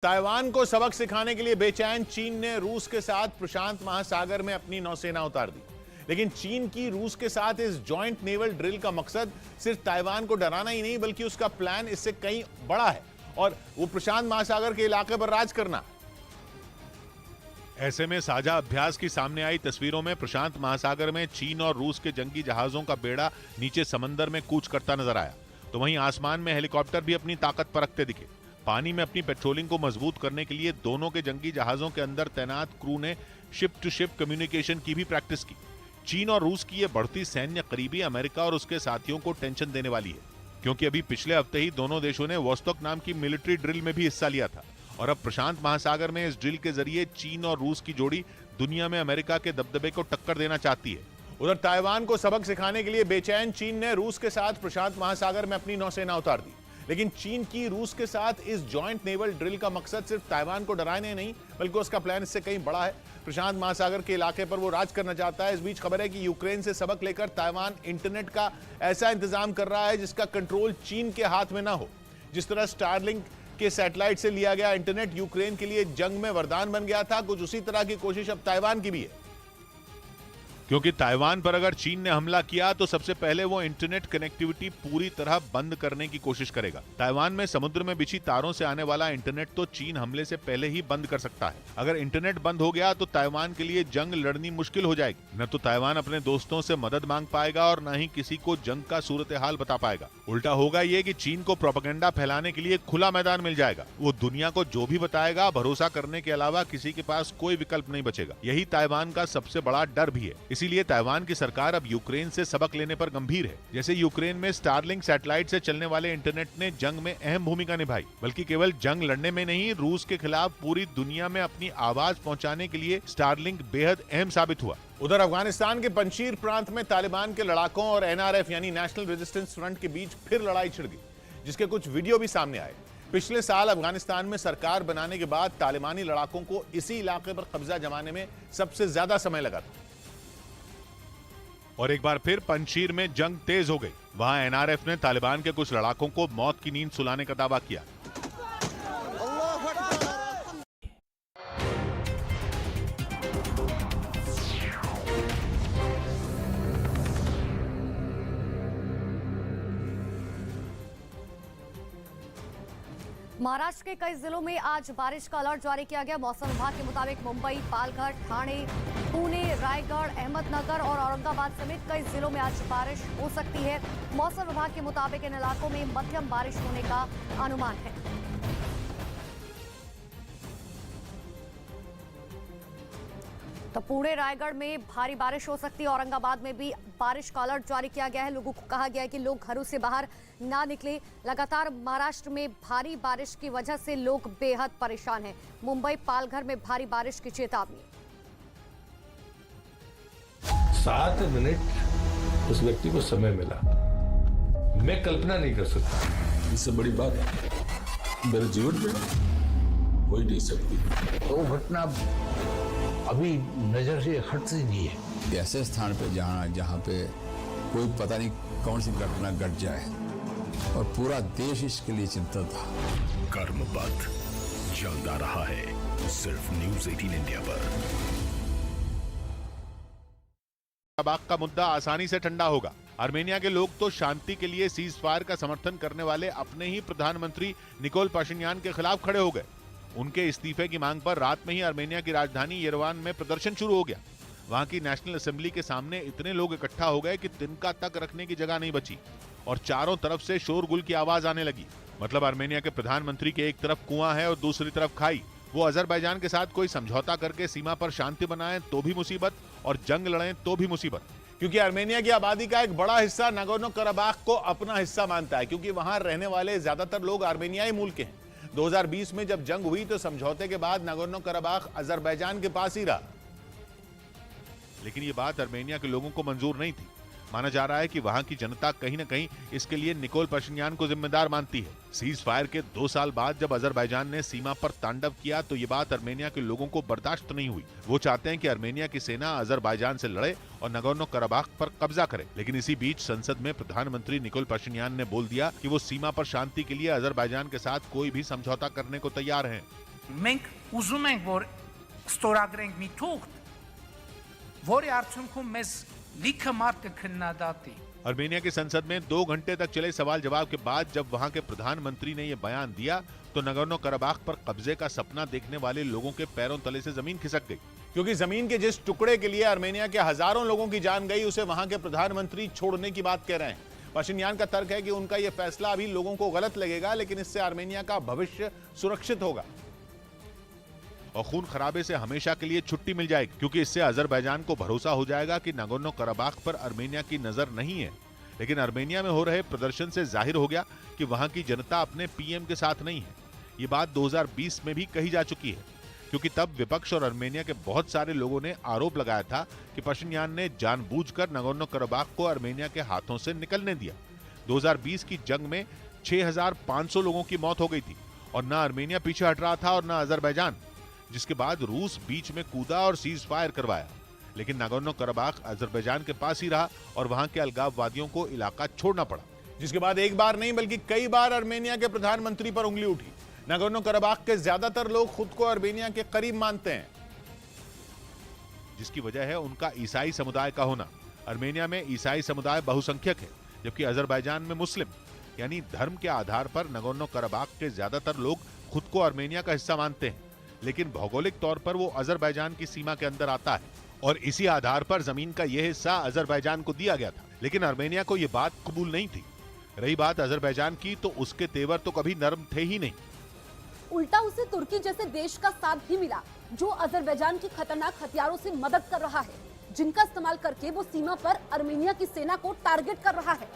Taiwan को सबक सिखाने के लिए बेचैन चीन ने रूस के साथ प्रशांत महासागर में अपनी नौसेना उतार दी। लेकिन चीन की रूस के साथ इस जॉइंट नेवल ड्रिल का मकसद सिर्फ ताइवान को डराना ही नहीं, बल्कि उसका प्लान इससे कहीं बड़ा है और वो प्रशांत महासागर के इलाके पर राज करना। ऐसे में साझा अभ्यास की सामने आई तस्वीरों में प्रशांत महासागर में चीन और रूस के जंगी जहाजों का बेड़ा नीचे समंदर में कूच करता नजर आया, तो वहीं आसमान में हेलीकॉप्टर भी अपनी ताकत परखते दिखे। पानी में अपनी पेट्रोलिंग को मजबूत करने के लिए दोनों के जंगी जहाजों के अंदर तैनात क्रू ने शिप टू शिप कम्युनिकेशन की भी प्रैक्टिस की। चीन और रूस की ये बढ़ती सैन्य करीबी अमेरिका और उसके साथियों को टेंशन देने वाली है, क्योंकि अभी पिछले हफ्ते ही दोनों देशों ने वोस्तोक नाम की मिलिट्री ड्रिल में भी हिस्सा लिया था और अब प्रशांत महासागर में इस ड्रिल के जरिए चीन और रूस की जोड़ी दुनिया में अमेरिका के दबदबे को टक्कर देना चाहती है। उधर ताइवान को सबक सिखाने के लिए बेचैन चीन ने रूस के साथ प्रशांत महासागर में अपनी नौसेना उतार दी। लेकिन चीन की रूस के साथ इस जॉइंट नेवल ड्रिल का मकसद सिर्फ ताइवान को डराने नहीं, बल्कि उसका प्लान इससे कहीं बड़ा है। प्रशांत महासागर के इलाके पर वो राज करना चाहता है। इस बीच खबर है कि यूक्रेन से सबक लेकर ताइवान इंटरनेट का ऐसा इंतजाम कर रहा है जिसका कंट्रोल चीन के हाथ में ना हो। जिस तरह स्टारलिंक के सैटेलाइट से लिया गया इंटरनेट यूक्रेन के लिए जंग में वरदान बन गया था, कुछ उसी तरह की कोशिश अब ताइवान की भी है। क्योंकि ताइवान पर अगर चीन ने हमला किया तो सबसे पहले वो इंटरनेट कनेक्टिविटी पूरी तरह बंद करने की कोशिश करेगा। ताइवान में समुद्र में बिछी तारों से आने वाला इंटरनेट तो चीन हमले से पहले ही बंद कर सकता है। अगर इंटरनेट बंद हो गया तो ताइवान के लिए जंग लड़नी मुश्किल हो जाएगी। न तो ताइवान अपने दोस्तों से मदद मांग पाएगा और न ही किसी को जंग का सूरत हाल बता पाएगा। उल्टा होगा ये कि चीन को प्रोपेगेंडा फैलाने के लिए खुला मैदान मिल जाएगा। वो दुनिया को जो भी बताएगा, भरोसा करने के अलावा किसी के पास कोई विकल्प नहीं बचेगा। यही ताइवान का सबसे बड़ा डर भी है। इसीलिए ताइवान की सरकार अब यूक्रेन से सबक लेने पर गंभीर है। जैसे यूक्रेन में स्टारलिंक सैटेलाइट से चलने वाले इंटरनेट ने जंग में अहम भूमिका निभाई, बल्कि केवल जंग लड़ने में नहीं, रूस के खिलाफ पूरी दुनिया में अपनी आवाज पहुंचाने के लिए स्टारलिंक बेहद अहम साबित हुआ। उधर अफगानिस्तान के पंशीर प्रांत में तालिबान के लड़ाकों और एनआरएफ यानी नेशनल रेजिस्टेंस फ्रंट के बीच फिर लड़ाई छिड़ गई, जिसके कुछ वीडियो भी सामने आए। पिछले साल अफगानिस्तान में सरकार बनाने के बाद तालिबानी लड़ाकों को इसी इलाके पर कब्जा जमाने में सबसे ज्यादा समय लगा था और एक बार फिर पंशीर में जंग तेज हो गई। वहां एनआरएफ ने तालिबान के कुछ लड़ाकों को मौत की नींद सुलाने का दावा किया। महाराष्ट्र के कई जिलों में आज बारिश का अलर्ट जारी किया गया। मौसम विभाग के मुताबिक मुंबई, पालघर, ठाणे, पुणे, रायगढ़, अहमदनगर और औरंगाबाद समेत कई जिलों में आज बारिश हो सकती है। मौसम विभाग के मुताबिक इन इलाकों में मध्यम बारिश होने का अनुमान है। तो पुणे, रायगढ़ में भारी बारिश हो सकती है। औरंगाबाद में भी बारिश का अलर्ट जारी किया गया है। लोगों को कहा गया है कि लोग घरों से बाहर ना निकले। लगातार महाराष्ट्र में भारी बारिश की वजह से लोग बेहद परेशान हैं। मुंबई, पालघर में भारी बारिश की चेतावनी। 7 मिनट उस व्यक्ति को समय मिला, मैं कल्पना नहीं कर सकता। इससे बड़ी बात मेरे जीवन में हो ही नहीं सकती। वो घटना अभी नजर से हटती नहीं है। ऐसे स्थान पे जहाँ पे कोई पता नहीं कौन सी घटना घट जाए और पूरा देश इसके लिए चिंतित था। कर्मपथ चलता रहा है सिर्फ न्यूज़ 18 इंडिया पर। कराबाख का मुद्दा आसानी से ठंडा होगा। आर्मेनिया के लोग तो शांति के लिए सीज फायर का समर्थन करने वाले अपने ही प्रधानमंत्री निकोल पाशिन्यान के खिलाफ खड़े हो गए। उनके इस्तीफे की मांग पर रात में ही आर्मेनिया की राजधानी येरेवान में प्रदर्शन शुरू हो गया। वहां की नेशनल असेंबली के सामने इतने लोग इकट्ठा हो गए कि तिनका तक रखने की जगह नहीं बची और चारों तरफ से शोरगुल की आवाज आने लगी। मतलब आर्मेनिया के प्रधानमंत्री के एक तरफ कुआं है और दूसरी तरफ खाई। वो अजरबैजान के साथ कोई समझौता करके सीमा पर शांति बनाएं तो भी मुसीबत और जंग लड़ें तो भी मुसीबत, क्योंकि आर्मेनिया की आबादी का एक बड़ा हिस्सा नागोर्नो कराबाख को अपना हिस्सा मानता है, क्योंकि वहां रहने वाले ज्यादातर लोग आर्मेनियाई मूल के हैं। 2020 में जब जंग हुई तो समझौते के बाद नागोर्नो कराबाख अजरबैजान के पास ही रहा, लेकिन ये बात आर्मेनिया के लोगों को मंजूर नहीं थी। माना जा रहा है कि वहां की जनता कहीं न कहीं इसके लिए निकोल पाशिन्यान को जिम्मेदार मानती है। सीज फायर के 2 साल बाद जब अजरबैजान ने सीमा पर तांडव किया तो ये बात आर्मेनिया के लोगों को बर्दाश्त नहीं हुई। वो चाहते हैं कि आर्मेनिया की सेना अजरबैजान से लड़े और नागोर्नो कराबाख पर कब्जा करे। लेकिन इसी बीच संसद में प्रधानमंत्री निकोल पाशिन्यान ने बोल दिया कि वो सीमा पर शांति के लिए अजरबैजान के साथ कोई भी समझौता करने को तैयार हैं। մենք ուզում ենք, որ ստորագրենք մի թուղթ, որի արդյունքում մեզ լիքը մարդ կքննադատի։ आर्मेनिया की संसद में 2 घंटे तक चले सवाल जवाब के बाद जब वहां के प्रधानमंत्री ने यह बयान दिया तो नगोर्नो कराबाख पर कब्जे का सपना देखने वाले लोगों के पैरों तले से जमीन खिसक गई, क्योंकि जमीन के जिस टुकड़े के लिए आर्मेनिया के हजारों लोगों की जान गई उसे वहां के प्रधानमंत्री छोड़ने की बात कह रहे हैं। पशिन्यान का तर्क है कि उनका यह फैसला अभी लोगों को गलत लगेगा, लेकिन इससे आर्मेनिया का भविष्य सुरक्षित होगा और खून खराबे से हमेशा के लिए छुट्टी मिल जाएगी, क्योंकि इससे अजरबैजान को भरोसा हो जाएगा कि नागोर्नो कराबाख पर आर्मेनिया की नजर नहीं है। लेकिन आर्मेनिया में हो रहे प्रदर्शन से जाहिर हो गया कि वहां की जनता अपने पीएम के साथ नहीं है। ये बात 2020 में भी कही जा चुकी है, क्योंकि तब विपक्ष और आर्मेनिया के बहुत सारे लोगों ने आरोप लगाया था कि पशिन्यान ने जानबूझकर नागोर्नो कराबाख को आर्मेनिया के हाथों से निकलने दिया। 2020 की जंग में 6500 लोगों की मौत हो गई थी और न आर्मेनिया पीछे हट रहा था और न अजरबैजान, जिसके बाद रूस बीच में कूदा और सीज फायर करवाया। लेकिन नागोर्नो कराबाख अजरबैजान के पास ही रहा और वहां के अलगाववादियों को इलाका छोड़ना पड़ा, जिसके बाद एक बार नहीं बल्कि कई बार आर्मेनिया के प्रधानमंत्री पर उंगली उठी। नागोर्नो कराबाख के ज्यादातर लोग खुद को आर्मेनिया के करीब मानते हैं, जिसकी वजह है उनका ईसाई समुदाय का होना। आर्मेनिया में ईसाई समुदाय बहुसंख्यक है, जबकि अजरबैजान में मुस्लिम, यानी धर्म के आधार पर नागोर्नो कराबाख के ज्यादातर लोग खुद को आर्मेनिया का हिस्सा मानते हैं, लेकिन भौगोलिक तौर पर वो अजरबैजान की सीमा के अंदर आता है और इसी आधार पर जमीन का यह हिस्सा अजरबैजान को दिया गया था। लेकिन आर्मेनिया को यह बात कबूल नहीं थी। रही बात अजरबैजान की, तो उसके तेवर तो कभी नरम थे ही नहीं। उल्टा उसे तुर्की जैसे देश का साथ भी मिला, जो अजरबैजान की खतरनाक हथियारों से मदद कर रहा है, जिनका इस्तेमाल करके वो सीमा पर आर्मेनिया की सेना को टारगेट कर रहा है।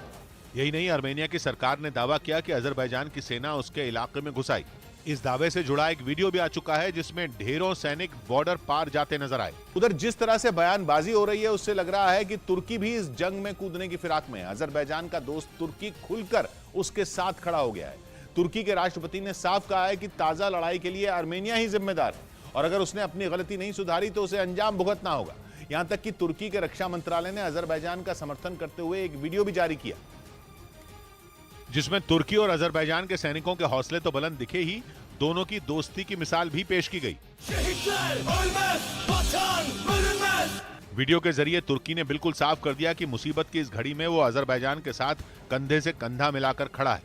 यही नहीं, आर्मेनिया की सरकार ने दावा किया कि अजरबैजान की सेना उसके इलाके में घुस आई। इस दावे से जुड़ा एक वीडियो भी आ चुका है, जिसमें ढेरों सैनिक बॉर्डर पार जाते नजर आए। उधर जिस तरह से बयानबाजी हो रही है, उससे लग रहा है कि तुर्की भी इस जंग में कूदने की फिराक में है। अजरबैजान का दोस्त तुर्की खुलकर उसके साथ खड़ा हो गया है। तुर्की के राष्ट्रपति ने साफ कहा है कि ताजा लड़ाई के लिए आर्मेनिया ही जिम्मेदार है और अगर उसने अपनी गलती नहीं सुधारी तो उसे अंजाम भुगतना होगा। यहां तक कि तुर्की के रक्षा मंत्रालय ने अजरबैजान का समर्थन करते हुए एक वीडियो भी जारी किया, जिसमें तुर्की और अजरबैजान के सैनिकों के हौसले तो बुलंद दिखे ही, दोनों की दोस्ती की मिसाल भी पेश की गई। वीडियो के जरिए तुर्की ने बिल्कुल साफ कर दिया कि मुसीबत की इस घड़ी में वो अजरबैजान के साथ कंधे से कंधा मिलाकर खड़ा है।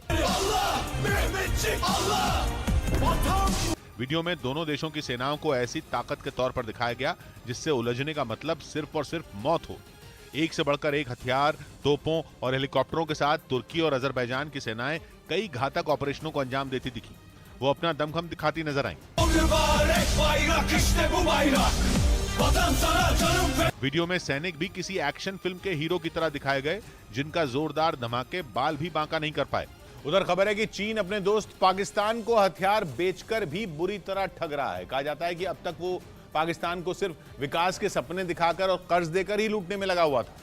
वीडियो में दोनों देशों की सेनाओं को ऐसी ताकत के तौर पर दिखाया गया जिससे उलझने का मतलब सिर्फ और सिर्फ मौत हो। एक से बढ़कर एक हथियार, तोपों और हेलीकॉप्टरों के साथ तुर्की और अजरबैजान की सेनाएं कई घातक ऑपरेशनों को अंजाम देती दिखी। वो अपना दमखम दिखाती नजर आई। वीडियो में सैनिक भी किसी एक्शन फिल्म के हीरो की तरह दिखाए गए, जिनका जोरदार धमाके बाल भी बांका नहीं कर पाए। उधर खबर है कि चीन अपने दोस्त पाकिस्तान को हथियार बेचकर भी बुरी तरह ठग रहा है। कहा जाता है कि अब तक वो पाकिस्तान को सिर्फ विकास के सपने दिखाकर और कर्ज देकर ही लूटने में लगा हुआ था,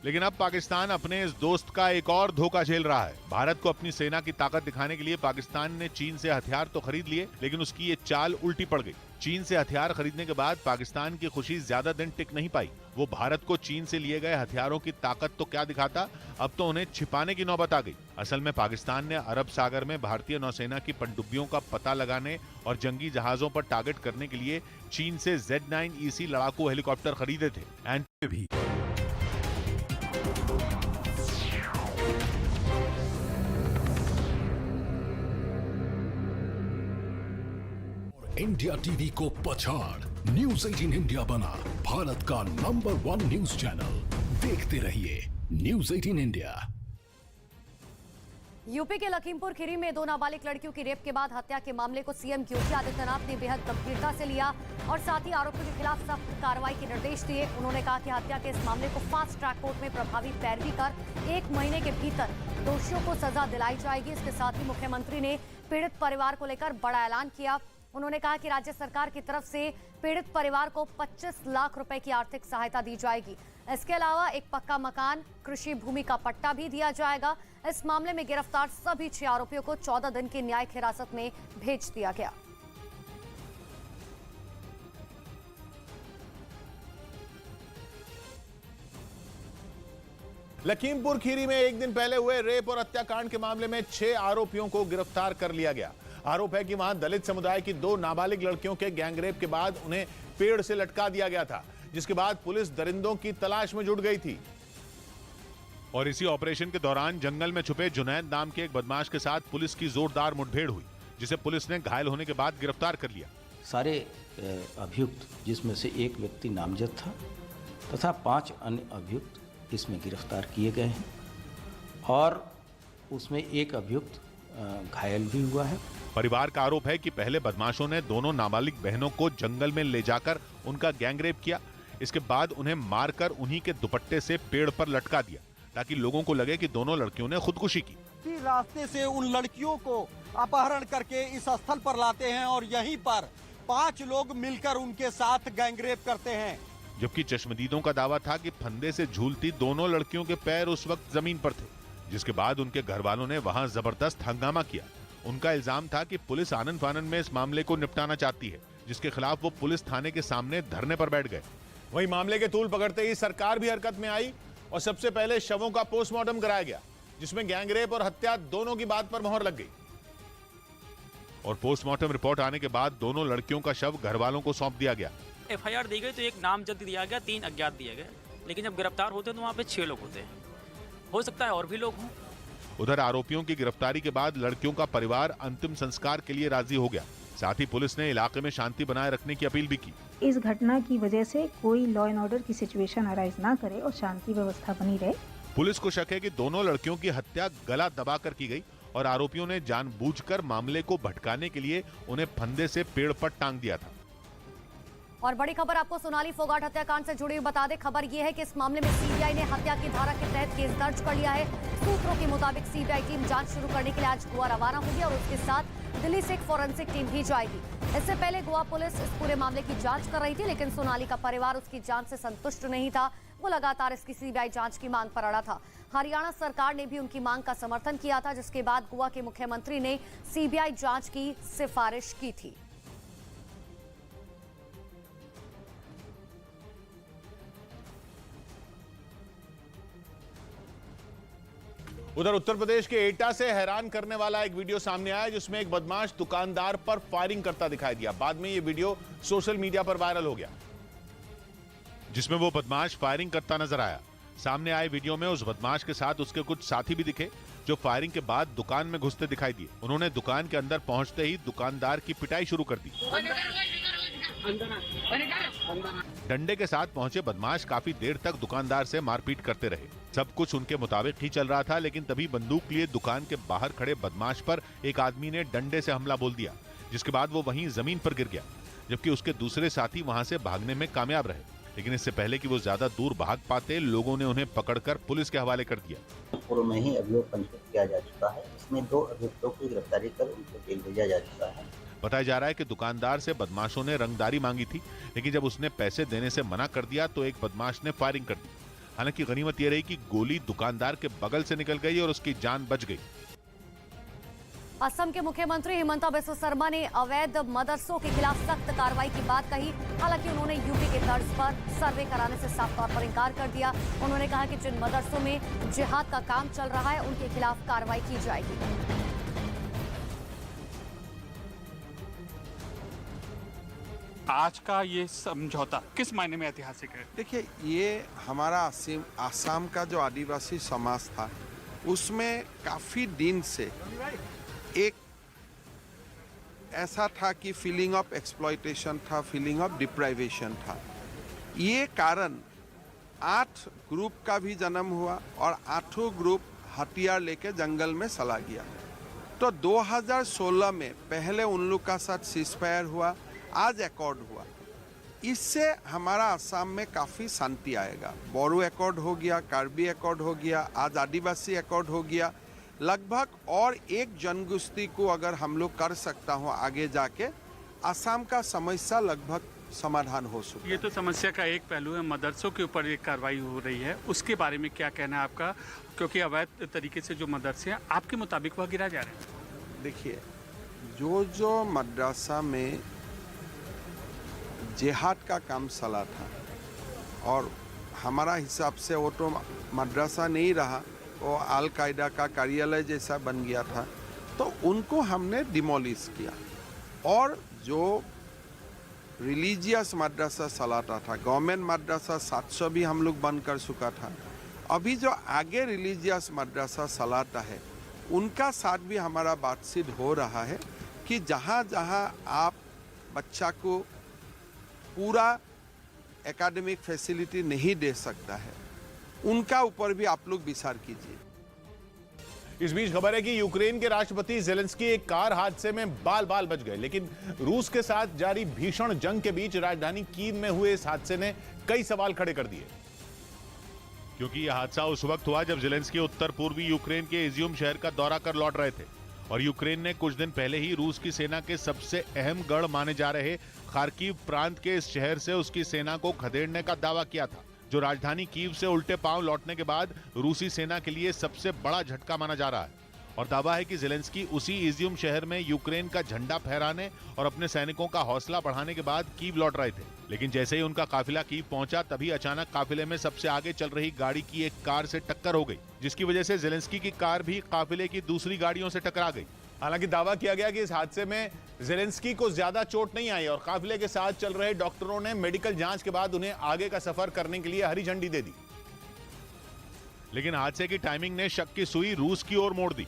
लेकिन अब पाकिस्तान अपने इस दोस्त का एक और धोखा झेल रहा है। भारत को अपनी सेना की ताकत दिखाने के लिए पाकिस्तान ने चीन से हथियार तो खरीद लिए, लेकिन उसकी ये चाल उल्टी पड़ गई। चीन से हथियार खरीदने के बाद पाकिस्तान की खुशी ज्यादा दिन टिक नहीं पाई। वो भारत को चीन से लिए गए हथियारों की ताकत तो क्या दिखाता, अब तो उन्हें छिपाने की नौबत आ गई। असल में पाकिस्तान ने अरब सागर में भारतीय नौसेना की पनडुब्बियों का पता लगाने और जंगी जहाजों पर टारगेट करने के लिए चीन से Z9EC लड़ाकू हेलीकॉप्टर खरीदे थे। भी इंडिया टीवी को पछाड़ न्यूज़ 18 इंडिया बना भारत का नंबर 1 न्यूज चैनल। देखते रहिए न्यूज़ 18 इंडिया। यूपी के लखीमपुर खीरी में 2 नाबालिग लड़कियों की रेप के बाद हत्या के मामले को सीएम योगी आदित्यनाथ ने बेहद गंभीरता से लिया और साथ ही आरोपियों के खिलाफ सख्त कार्रवाई के निर्देश दिए। उन्होंने कहा कि हत्या के इस मामले को फास्ट ट्रैक कोर्ट में प्रभावी पैरवी कर 1 महीने के भीतर दोषियों को सजा दिलाई जाएगी। इसके साथ ही मुख्यमंत्री ने पीड़ित परिवार को लेकर बड़ा ऐलान किया। उन्होंने कहा कि राज्य सरकार की तरफ से पीड़ित परिवार को 25 लाख रुपए की आर्थिक सहायता दी जाएगी। इसके अलावा एक पक्का मकान, कृषि भूमि का पट्टा भी दिया जाएगा। इस मामले में गिरफ्तार सभी 6 आरोपियों को 14 दिन की न्यायिक हिरासत में भेज दिया गया। लखीमपुर खीरी में एक दिन पहले हुए रेप और हत्याकांड के मामले में 6 आरोपियों को गिरफ्तार कर लिया गया। आरोप है कि वहां दलित समुदाय की 2 नाबालिग लड़कियों के गैंगरेप के बाद उन्हें पेड़ से लटका दिया गया था, जिसके बाद पुलिस दरिंदों की तलाश में जुट गई थी। और इसी ऑपरेशन के दौरान जंगल में छुपे जुनैद नाम के एक बदमाश के साथ पुलिस की जोरदार मुठभेड़ हुई, जिसे पुलिस ने घायल होने के बाद गिरफ्तार कर लिया। सारे अभियुक्त, जिसमें से एक व्यक्ति नामजद था तथा 5 अन्य अभियुक्त इसमें गिरफ्तार किए गए हैं और उसमें एक अभियुक्त घायल भी हुआ है। परिवार का आरोप है कि पहले बदमाशों ने दोनों नाबालिग बहनों को जंगल में ले जाकर उनका गैंगरेप किया। इसके बाद उन्हें मारकर उन्हीं के दुपट्टे से पेड़ पर लटका दिया, ताकि लोगों को लगे कि दोनों लड़कियों ने खुदकुशी की। रास्ते से उन लड़कियों को अपहरण करके इस स्थल पर लाते हैं और यहीं पर 5 लोग मिलकर उनके साथ गैंगरेप करते हैं। जबकि चश्मदीदों का दावा था कि फंदे से झूलती दोनों लड़कियों के पैर उस वक्त जमीन पर थे, जिसके बाद उनके घर वालों ने वहां जबरदस्त हंगामा किया। उनका इल्जाम था कि पुलिस आनन फानन में इस मामले को निपटाना चाहती है, जिसके खिलाफ वो पुलिस थाने के सामने धरने पर बैठ गए। वहीं मामले के तूल पकड़ते ही सरकार भी हरकत में आई और सबसे पहले शवों का पोस्टमार्टम कराया गया, जिसमें गैंगरेप और हत्या दोनों की बात पर मोहर लग गई। और पोस्टमार्टम रिपोर्ट आने के बाद दोनों लड़कियों का शव घर वालों को सौंप दिया गया। FIR दी गई तो एक नामजद दिया गया, 3 अज्ञात दिए गए, लेकिन जब गिरफ्तार होते तो वहाँ पे 6 लोग होते हैं। हो सकता है और भी लोग हों। उधर आरोपियों की गिरफ्तारी के बाद लड़कियों का परिवार अंतिम संस्कार के लिए राजी हो गया। साथ ही पुलिस ने इलाके में शांति बनाए रखने की अपील भी की। इस घटना की वजह से कोई लॉ एंड ऑर्डर की सिचुएशन अराइज ना करे और शांति व्यवस्था बनी रहे। पुलिस को शक है कि दोनों लड़कियों की हत्या गला दबाकर की गई और आरोपियों ने जानबूझकर मामले को भटकाने के लिए उन्हें फंदे से पेड़ पर टांग दिया था। और बड़ी खबर आपको सोनाली फोगाट हत्याकांड से जुड़ी हुई बता दें। खबर यह है कि इस मामले में सीबीआई ने हत्या की धारा के तहत केस दर्ज कर लिया है। सूत्रों के मुताबिक सीबीआई टीम जांच शुरू करने के लिए आज गोवा रवाना होगी और उसके साथ दिल्ली से एक फॉरेंसिक टीम भी जाएगी। इससे पहले गोवा पुलिस इस पूरे मामले की जांच कर रही थी, लेकिन सोनाली का परिवार उसकी जांच से संतुष्ट नहीं था। वो लगातार इसकी सीबीआई जांच की मांग पर अड़ा था। हरियाणा सरकार ने भी उनकी मांग का समर्थन किया था, जिसके बाद गोवा के मुख्यमंत्री ने सीबीआई जांच की सिफारिश की थी। उधर उत्तर प्रदेश के एटा से हैरान करने वाला एक वीडियो सामने आया, जिसमें एक बदमाश दुकानदार पर फायरिंग करता दिखाई दिया। बाद में यह वीडियो सोशल मीडिया पर वायरल हो गया, जिसमें वो बदमाश फायरिंग करता नजर आया। सामने आए वीडियो में उस बदमाश के साथ उसके कुछ साथी भी दिखे, जो फायरिंग के बाद दुकान में घुसते दिखाई दिए। उन्होंने दुकान के अंदर पहुंचते ही दुकानदार की पिटाई शुरू कर दी। डंडे के साथ पहुंचे बदमाश काफी देर तक दुकानदार से मारपीट करते रहे। सब कुछ उनके मुताबिक ही चल रहा था, लेकिन तभी बंदूक लिए दुकान के बाहर खड़े बदमाश पर एक आदमी ने डंडे से हमला बोल दिया, जिसके बाद वो वहीं जमीन पर गिर गया, जबकि उसके दूसरे साथी वहां से भागने में कामयाब रहे। लेकिन इससे पहले कि वो ज्यादा दूर भाग पाते, लोगों ने उन्हें पकड़कर पुलिस के हवाले कर दिया। पूर्व में ही अभियोग पंजीकृत किया जा चुका है। इसमें 2 अभियुक्तों की गिरफ्तारी कर उनको जेल भेजा जा चुका है। बताया जा रहा है कि दुकानदार से बदमाशों ने रंगदारी मांगी थी, लेकिन जब उसने पैसे देने से मना कर दिया तो एक बदमाश ने फायरिंग कर दी। हालांकि गनीमत यह रही कि गोली दुकानदार के बगल से निकल गई और उसकी जान बच गई। असम के मुख्यमंत्री हिमंता बिस्वा शर्मा ने अवैध मदरसों के खिलाफ सख्त कार्रवाई की बात कही। हालांकि उन्होंने यूपी के तर्ज पर सर्वे कराने से साफ तौर पर इंकार कर दिया। उन्होंने कहा कि जिन मदरसों में जिहाद का काम चल रहा है, उनके खिलाफ कार्रवाई की जाएगी। आज का ये समझौता किस मायने में ऐतिहासिक है? देखिए, ये हमारा आसाम का जो आदिवासी समाज था, उसमें काफी दिन से एक ऐसा था कि फीलिंग ऑफ एक्सप्लॉयटेशन था, फीलिंग ऑफ डिप्राइवेशन था। ये कारण 8 ग्रुप का भी जन्म हुआ और 8 ग्रुप हथियार लेके जंगल में चला गया। तो 2016 में पहले उन लोग का साथ सीजफायर हुआ, आज एकॉर्ड हुआ। इससे हमारा असम में काफ़ी शांति आएगा। बोरो एकॉर्ड हो गया, कार्बी एकॉर्ड हो गया, आज आदिवासी एकॉर्ड हो गया। लगभग और एक जनगोष्ठी को अगर हम लोग कर सकता हूँ आगे जाके, असम का समस्या लगभग समाधान हो सकता है। ये तो समस्या का एक पहलू है। मदरसों के ऊपर एक कार्रवाई हो रही है, उसके बारे में क्या कहना है आपका? क्योंकि अवैध तरीके से जो मदरसे हैं, आपके मुताबिक वह गिरा जा रहे हैं। देखिए, जो मदरसा में जिहाद का काम चला था, और हमारा हिसाब से वो तो मदरसा नहीं रहा, वो अल कायदा का कार्यालय जैसा बन गया था। तो उनको हमने डिमोलिश किया। और जो रिलीजियस मदरसा चलाता था, गवर्नमेंट मदरसा 700 भी हम लोग बंद कर चुका था। अभी जो आगे रिलीजियस मदरसा चलाता है उनका साथ भी हमारा बातचीत हो रहा है कि जहाँ जहाँ आप बच्चा को पूरा एकेडमिक फैसिलिटी नहीं दे सकता है उनका ऊपर भी आप लोग विचार कीजिए। इस बीच खबर है कि यूक्रेन के राष्ट्रपति जेलेंस्की एक कार हादसे में बाल बाल बच गए, लेकिन रूस के साथ जारी भीषण जंग के बीच राजधानी कीव में हुए इस हादसे ने कई सवाल खड़े कर दिए। क्योंकि यह हादसा उस वक्त हुआ जब जेलेंस्की उत्तर पूर्वी यूक्रेन के इज्यूम शहर का दौरा कर लौट रहे थे और यूक्रेन ने कुछ दिन पहले ही रूस की सेना के सबसे अहम गढ़ माने जा रहे खार्किव प्रांत के इस शहर से उसकी सेना को खदेड़ने का दावा किया था, जो राजधानी कीव से उल्टे पांव लौटने के बाद रूसी सेना के लिए सबसे बड़ा झटका माना जा रहा है। और दावा है कि जेलेंस्की उसी इज्यूम शहर में यूक्रेन का झंडा फहराने और अपने सैनिकों का हौसला बढ़ाने के बाद कीव लौट रहे थे। लेकिन जैसे ही उनका काफिला कीव पहुंचा तभी अचानक काफिले में सबसे आगे चल रही गाड़ी की एक कार से टक्कर हो गई, जिसकी वजह से जेलेंस्की की कार भी काफिले की दूसरी गाड़ियों से टकरा गई। हालांकि दावा किया गया कि इस हादसे में जेलेंस्की को ज्यादा चोट नहीं आई और काफिले के साथ चल रहे डॉक्टरों ने मेडिकल जांच के बाद उन्हें आगे का सफर करने के लिए हरी झंडी दे दी। लेकिन हादसे की टाइमिंग ने शक की सुई रूस की ओर मोड़ दी।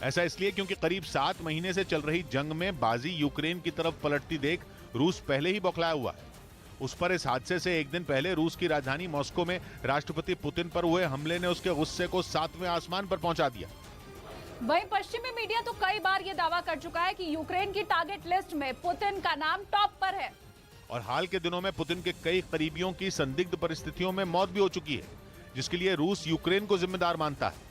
ऐसा इसलिए क्योंकि करीब 7 महीने से चल रही जंग में बाजी यूक्रेन की तरफ पलटती देख रूस पहले ही बौखलाया हुआ है। उस पर इस हादसे से एक दिन पहले रूस की राजधानी मॉस्को में राष्ट्रपति पुतिन पर हुए हमले ने उसके गुस्से को 7वें आसमान पर पहुंचा दिया। वहीं पश्चिमी मीडिया तो कई बार यह दावा कर चुका है कि यूक्रेन की टारगेट लिस्ट में पुतिन का नाम टॉप पर है और हाल के दिनों में पुतिन के कई करीबियों की संदिग्ध परिस्थितियों में मौत भी हो चुकी है, जिसके लिए रूस यूक्रेन को जिम्मेदार मानता है।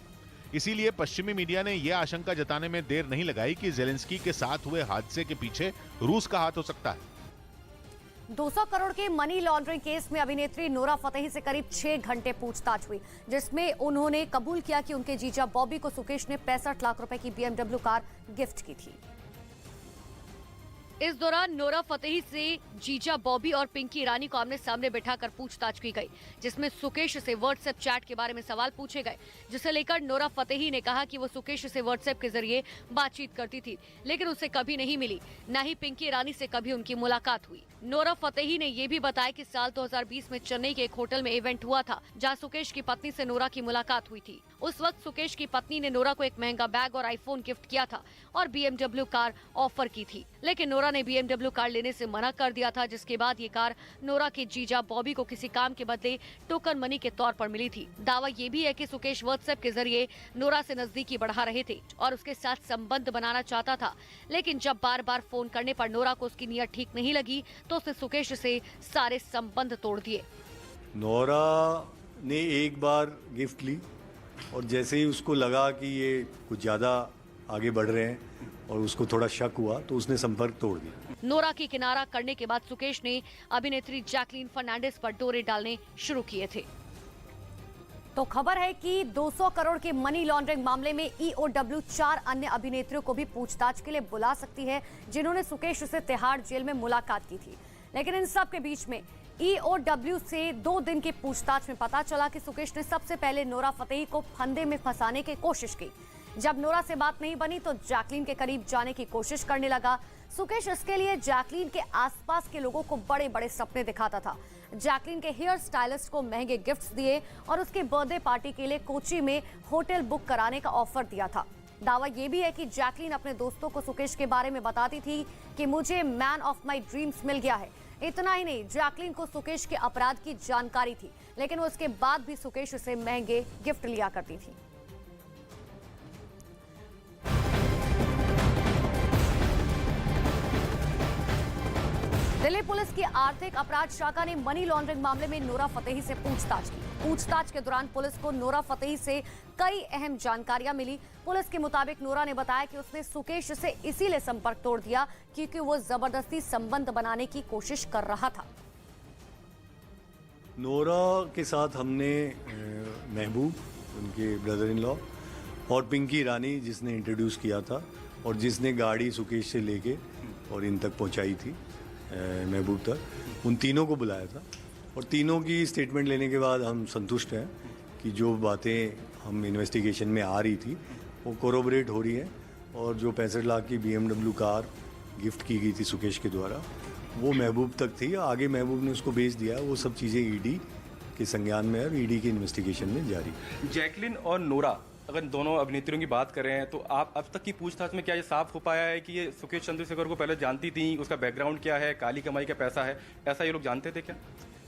इसीलिए पश्चिमी मीडिया ने यह आशंका जताने में देर नहीं लगाई कि जेलेंस्की के साथ हुए हादसे के पीछे रूस का हाथ हो सकता है। 200 करोड़ के मनी लॉन्ड्रिंग केस में अभिनेत्री नोरा फतेही से करीब 6 घंटे पूछताछ हुई, जिसमें उन्होंने कबूल किया कि उनके जीजा बॉबी को सुकेश ने 65 लाख रुपए की BMW कार गिफ्ट की थी। इस दौरान नोरा फतेही से जीजा बॉबी और पिंकी ईरानी को आमने सामने बिठाकर पूछताछ की गई, जिसमें सुकेश से व्हाट्सएप चैट के बारे में सवाल पूछे गए, जिसे लेकर नोरा फतेही ने कहा कि वो सुकेश से व्हाट्सएप के जरिए बातचीत करती थी, लेकिन उसे कभी नहीं मिली, न ही पिंकी ईरानी से कभी उनकी मुलाकात हुई। नोरा फतेही ने ये भी बताया कि साल 2020 में चेन्नई के एक होटल में इवेंट हुआ था, जहां सुकेश की पत्नी से नोरा की मुलाकात हुई थी। उस वक्त सुकेश की पत्नी ने नोरा को एक महंगा बैग और आईफोन गिफ्ट किया था और BMW कार ऑफर की थी, लेकिन नोरा ने BMW कार लेने से मना कर दिया था, जिसके बाद ये कार नोरा के जीजा बॉबी को किसी काम के बदले टोकन मनी के तौर पर मिली थी। दावा ये भी है कि सुकेश व्हाट्सएप के जरिए नोरा से नजदीकी बढ़ा रहे थे और उसके साथ संबंध बनाना चाहता था, लेकिन जब बार बार फोन करने पर नोरा को उसकी नीयत ठीक नहीं लगी तो उसने सुकेश से सारे संबंध तोड़ दिए। नोरा ने एक बार गिफ्ट ली और जैसे ही उसको लगा कि ये कुछ ज्यादा आगे बढ़ रहे हैं और उसको थोड़ा शक हुआ तो उसने संपर्क तोड़ दिया। नोरा की किनारा करने के बाद सुकेश ने अभिनेत्री जैकलीन फर्नांडिस पर डोरे डालने शुरू किए थे। तो खबर है कि 200 करोड़ के मनी लॉन्ड्रिंग मामले में EOW 4 अन्य अभिनेत्रियों को भी पूछताछ के लिए बुला सकती है, जिन्होंने सुकेश से तिहाड़ जेल में मुलाकात की थी। लेकिन इन सब के बीच में EOW से 2 दिन की पूछताछ में पता चला कि सुकेश ने सबसे पहले नोरा फतेही को फंदे में फंसाने की कोशिश की। जब नोरा से बात नहीं बनी तो जैकलीन के करीब जाने की कोशिश करने लगा। सुकेश इसके लिए जैकलीन के आसपास के लोगों को बड़े बड़े सपने दिखाता था। जैकलीन के हेयर स्टाइलिस्ट को महंगे गिफ्ट्स दिए और उसके बर्थडे पार्टी के लिए कोची में होटल बुक कराने का ऑफर दिया था। दावा यह भी है कि जैकलीन अपने दोस्तों को सुकेश के बारे में बताती थी कि मुझे मैन ऑफ माई ड्रीम्स मिल गया है। इतना ही नहीं, जैकलीन को सुकेश के अपराध की जानकारी थी, लेकिन वो उसके बाद भी सुकेश से महंगे गिफ्ट लिया करती थी। दिल्ली पुलिस की आर्थिक अपराध शाखा ने मनी लॉन्ड्रिंग मामले में नोरा फतेही से पूछताछ की। पूछताछ के दौरान पुलिस को नोरा फतेही से कई अहम जानकारियां मिली। पुलिस के मुताबिक नोरा ने बताया कि उसने सुकेश से इसीलिए संपर्क तोड़ दिया क्योंकि वो जबरदस्ती संबंध बनाने की कोशिश कर रहा था। नोरा के साथ हमने महबूब, उनके ब्रदर इन लॉ, और पिंकी ईरानी जिसने इंट्रोड्यूस किया था और जिसने गाड़ी सुकेश से लेके और इन तक पहुंचाई थी महबूब तक, उन तीनों को बुलाया था और तीनों की स्टेटमेंट लेने के बाद हम संतुष्ट हैं कि जो बातें हम इन्वेस्टिगेशन में आ रही थी वो कोरोबरेट हो रही हैं और जो 65 लाख की BMW कार गिफ्ट की गई थी सुकेश के द्वारा, वो महबूब तक थी। आगे महबूब ने उसको बेच दिया। वो सब चीज़ें ईडी के संज्ञान में है और ईडी की इन्वेस्टिगेशन में जारी। जैकलिन और नोरा, अगर दोनों अभिनेत्रियों की बात कर रहे हैं, तो आप अब तक की पूछताछ में क्या ये साफ हो पाया है कि ये सुकेश चंद्रशेखर को पहले जानती थी, उसका बैकग्राउंड क्या है, काली कमाई का पैसा है, ऐसा ये लोग जानते थे क्या?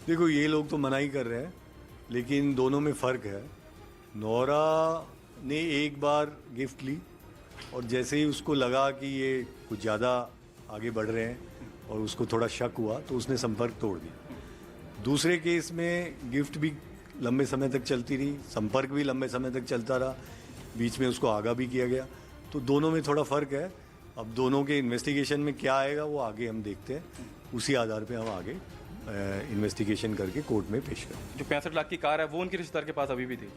देखो, ये लोग तो मना ही कर रहे हैं, लेकिन दोनों में फ़र्क है। नोरा ने एक बार गिफ्ट ली और जैसे ही उसको लगा कि ये कुछ ज़्यादा आगे बढ़ रहे हैं और उसको थोड़ा शक हुआ, तो उसने संपर्क तोड़ दिया। दूसरे केस में गिफ्ट भी लंबे समय तक चलती रही, संपर्क भी लंबे समय तक चलता रहा, बीच में उसको आगाह भी किया गया। तो दोनों में थोड़ा फ़र्क है। अब दोनों के इन्वेस्टिगेशन में क्या आएगा वो आगे हम देखते हैं, उसी आधार पे हम आगे इन्वेस्टिगेशन करके कोर्ट में पेश करें। जो 65 लाख की कार है वो उनके रिश्तेदार के पास अभी भी थी।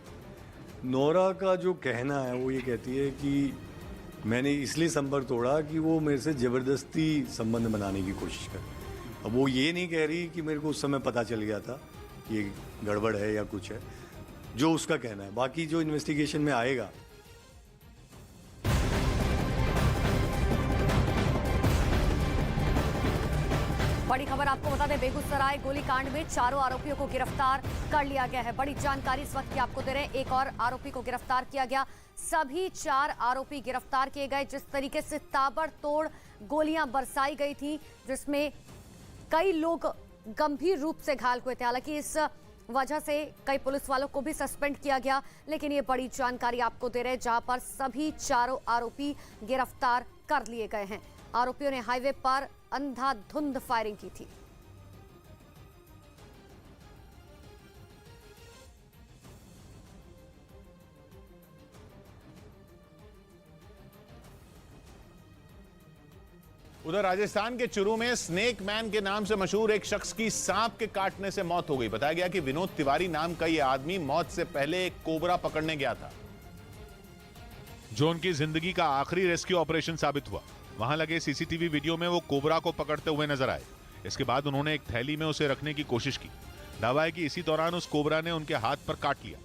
नोरा का जो कहना है वो ये कहती है कि मैंने इसलिए संपर्क तोड़ा कि वो मेरे से ज़बरदस्ती संबंध बनाने की कोशिश कर। अब वो ये नहीं कह रही कि मेरे को उस समय पता चल गया था कि ये गड़बड़ है या कुछ है, जो उसका कहना है। बाकी जो इन्वेस्टिगेशन में आएगा। बड़ी खबर आपको बता दें, बेगूसराय गोलीकांड में चारों आरोपियों को गिरफ्तार कर लिया गया है। बड़ी जानकारी इस वक्त की आपको दे रहे हैं। एक और आरोपी को गिरफ्तार किया गया। सभी 4 आरोपी गिरफ्तार किए गए। जिस तरीके से ताबड़तोड़ गोलियां बरसाई गई थी, जिसमें कई लोग गंभीर रूप से घायल हुए थे। हालांकि इस वजह से कई पुलिस वालों को भी सस्पेंड किया गया, लेकिन ये बड़ी जानकारी आपको दे रहे हैं जहां पर सभी चारों आरोपी गिरफ्तार कर लिए गए हैं। आरोपियों ने हाईवे पर अंधाधुंध फायरिंग की थी। उधर राजस्थान के चुरू में स्नेक मैन के नाम से मशहूर एक शख्स की सांप के काटने से मौत हो गई। बताया गया कि विनोद तिवारी नाम का यह आदमी मौत से पहले एक कोबरा पकड़ने गया था, जो उनकी जिंदगी का आखिरी रेस्क्यू ऑपरेशन साबित हुआ। वहां लगे सीसीटीवी वीडियो में वो कोबरा को पकड़ते हुए नजर आए। इसके बाद उन्होंने एक थैली में उसे रखने की कोशिश की। दावा है कि इसी दौरान उस कोबरा ने उनके हाथ पर काट लिया।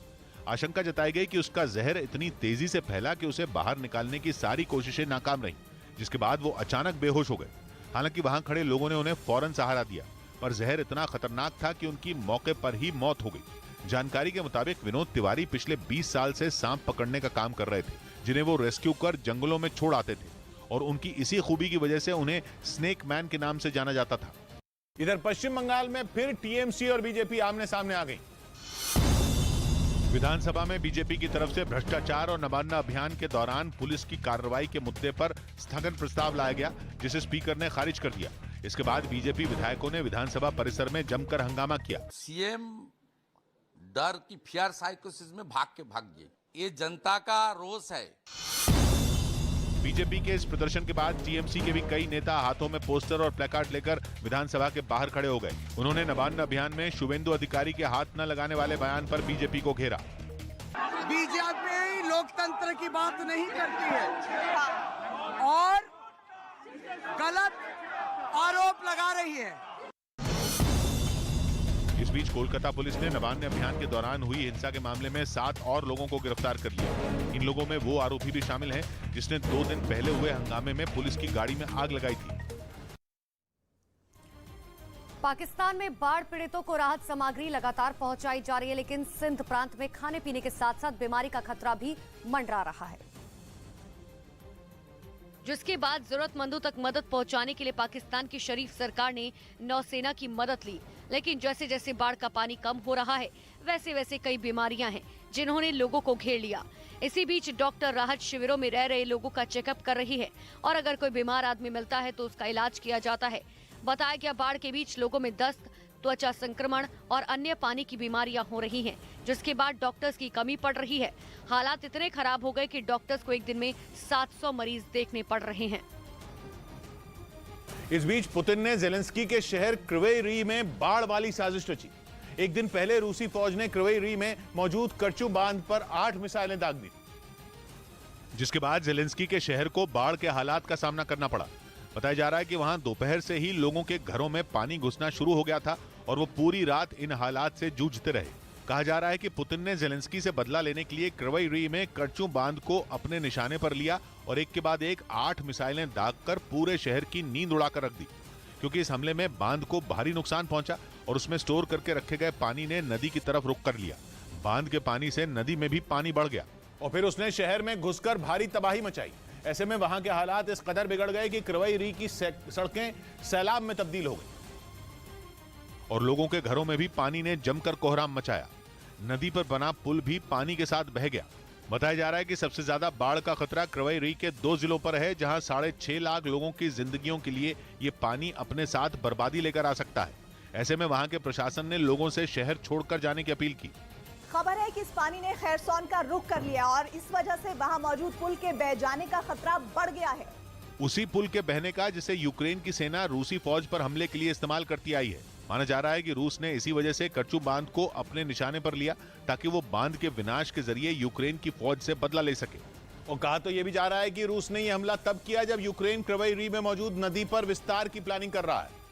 आशंका जताई गई कि उसका जहर इतनी तेजी से फैला कि उसे बाहर निकालने की सारी कोशिशें नाकाम रहीं, जिसके बाद वो अचानक बेहोश हो गए। हालांकि वहां खड़े लोगों ने उन्हें फौरन सहारा दिया, पर जहर इतना खतरनाक था कि उनकी मौके पर ही मौत हो गई। जानकारी के मुताबिक विनोद तिवारी पिछले 20 साल से सांप पकड़ने का काम कर रहे थे, जिन्हें वो रेस्क्यू कर जंगलों में छोड़ आते थे, और उनकी इसी खूबी की वजह से उन्हें स्नेक मैन के नाम से जाना जाता था। इधर पश्चिम बंगाल में फिर टीएमसी और बीजेपी आमने सामने आ गई। विधानसभा में बीजेपी की तरफ से भ्रष्टाचार और नबाना अभियान के दौरान पुलिस की कार्रवाई के मुद्दे पर स्थगन प्रस्ताव लाया गया, जिसे स्पीकर ने खारिज कर दिया। इसके बाद बीजेपी विधायकों ने विधानसभा परिसर में जमकर हंगामा किया। सीएम डर की फियर साइकोसिस में भाग गए। ये जनता का रोष है। बीजेपी के इस प्रदर्शन के बाद टीएमसी के भी कई नेता हाथों में पोस्टर और प्लेकार्ड लेकर विधानसभा के बाहर खड़े हो गए। उन्होंने नबाना अभियान में शुभेंदु अधिकारी के हाथ न लगाने वाले बयान पर बीजेपी को घेरा। बीजेपी लोकतंत्र की बात नहीं करती है और गलत आरोप लगा रही है। इस बीच कोलकाता पुलिस ने नबाना अभियान के दौरान हुई हिंसा के मामले में 7 और लोगों को गिरफ्तार कर लिया। इन लोगों में वो आरोपी भी शामिल है जिसने 2 दिन पहले हुए हंगामे में पुलिस की गाड़ी में आग लगाई थी। पाकिस्तान में बाढ़ पीड़ितों को राहत सामग्री लगातार पहुंचाई जा रही है, लेकिन सिंध प्रांत में खाने पीने के साथ साथ बीमारी का खतरा भी मंडरा रहा है, जिसके बाद जरूरतमंदों तक मदद पहुंचाने के लिए पाकिस्तान की शरीफ सरकार ने नौसेना की मदद ली। लेकिन जैसे जैसे बाढ़ का पानी कम हो रहा है, वैसे वैसे कई बीमारियां हैं जिन्होंने लोगों को घेर लिया। इसी बीच डॉक्टर राहत शिविरों में रह रहे लोगों का चेकअप कर रही है और अगर कोई बीमार आदमी मिलता है तो उसका इलाज किया जाता है। बताया गया बाढ़ के बीच लोगों में दस्त, त्वचा संक्रमण और अन्य पानी की बीमारियां हो रही हैं, जिसके बाद डॉक्टर्स की कमी पड़ रही है। हालात इतने खराब हो गए कि डॉक्टर्स को एक दिन में 700 मरीज देखने पड़ रहे हैं। इस बीच पुतिन ने जेलेंस्की के शहर क्रिवेई रीह में बाढ़ वाली साजिश रची। एक दिन पहले रूसी फौज ने क्रिवेई रीह में मौजूद करचू बांध पर 8 मिसाइलें दाग दी, जिसके बाद जेलेंस्की के शहर को बाढ़ के हालात का सामना करना पड़ा। बताया जा रहा है कि वहां दोपहर से ही लोगों के घरों में पानी घुसना शुरू हो गया था और वो पूरी रात इन हालात से जूझते रहे। कहा जा रहा है कि पुतिन ने जेलेंस्की से बदला लेने के लिए क्रिवेई रीह में करचू बांध को अपने निशाने पर लिया और एक के बाद एक 8 मिसाइलें दागकर पूरे शहर की नींद उड़ाकर रख दी। क्योंकि इस हमले में बांध को भारी नुकसान पहुंचा और उसमें स्टोर करके रखे गए पानी ने नदी की तरफ रुख कर लिया। बांध के पानी से नदी में भी पानी बढ़ गया और फिर उसने शहर में घुसकर भारी तबाही मचाई। ऐसे में वहां के हालात इस कदर बिगड़ गए कि क्रवई री की सड़कें सैलाब में तब्दील हो गई और लोगों के घरों में भी पानी ने जमकर कोहराम मचाया। नदी पर बना पुल भी पानी के साथ बह गया। बताया जा रहा है कि सबसे ज्यादा बाढ़ का खतरा क्रवई री के 2 जिलों पर है, जहां 6.5 लाख लोगों की जिंदगियों के लिए ये पानी अपने साथ बर्बादी लेकर आ सकता है। ऐसे में वहां के प्रशासन ने लोगों से शहर छोड़कर जाने की अपील की। खबर है कि इस पानी ने खैरसौन का रुख कर लिया और इस वजह से वहां मौजूद पुल के बह जाने का खतरा बढ़ गया है। उसी पुल के बहने का जिसे यूक्रेन की सेना रूसी फौज पर हमले के लिए इस्तेमाल करती आई है। माना जा रहा है कि रूस ने इसी वजह से करचू बांध को अपने निशाने पर लिया ताकि वो बांध के विनाश के जरिए यूक्रेन की फौज से बदला ले सके। और कहा तो यह भी जा रहा है कि रूस ने यह हमला तब किया जब यूक्रेन क्रवई री में मौजूद नदी पर विस्तार की प्लानिंग कर रहा है।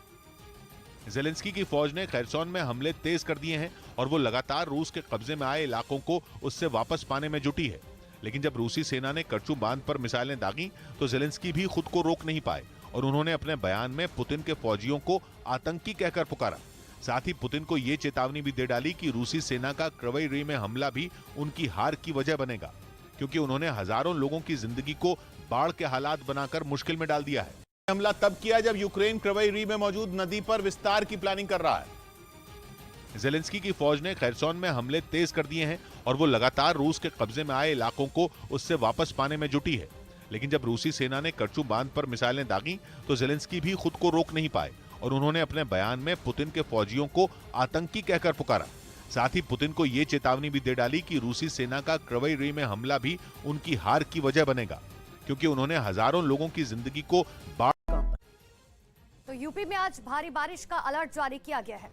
ज़ेलेंस्की की फौज ने खैरसौन में हमले तेज कर दिए हैं और वो लगातार रूस के कब्जे में आए इलाकों को उससे वापस पाने में जुटी है। लेकिन जब रूसी सेना ने करचू बांध पर मिसाइलें दागी तो ज़ेलेंस्की भी खुद को रोक नहीं पाए और उन्होंने अपने बयान में पुतिन के फौजियों को आतंकी कहकर पुकारा। साथ ही पुतिन को ये चेतावनी भी दे डाली कि रूसी सेना का क्रवई री में हमला भी उनकी हार की वजह बनेगा, क्योंकि उन्होंने हजारों लोगों की जिंदगी को बाढ़ के हालात बनाकर मुश्किल में डाल दिया है। हमला तब किया जब यूक्रेन क्रवई री में मौजूद नदी पर विस्तार की प्लानिंग कर रहा है। ज़ेलेंस्की की फौज ने खैरसौन में हमले तेज कर दिए हैं और वो लगातार रूस के कब्जे में आए इलाकों को उससे वापस पाने में जुटी है। लेकिन जब रूसी सेना ने करचू बांध पर मिसाइलें दागी तो ज़ेलेंस्की भी खुद को रोक नहीं पाए और उन्होंने अपने बयान में पुतिन के फौजियों को आतंकी कहकर पुकारा। साथ ही पुतिन को ये चेतावनी भी दे डाली कि रूसी सेना का क्रवई री में हमला भी उनकी हार की वजह बनेगा, क्योंकि उन्होंने हजारों लोगों की जिंदगी को बाढ़। तो यूपी में आज भारी बारिश का अलर्ट जारी किया गया है।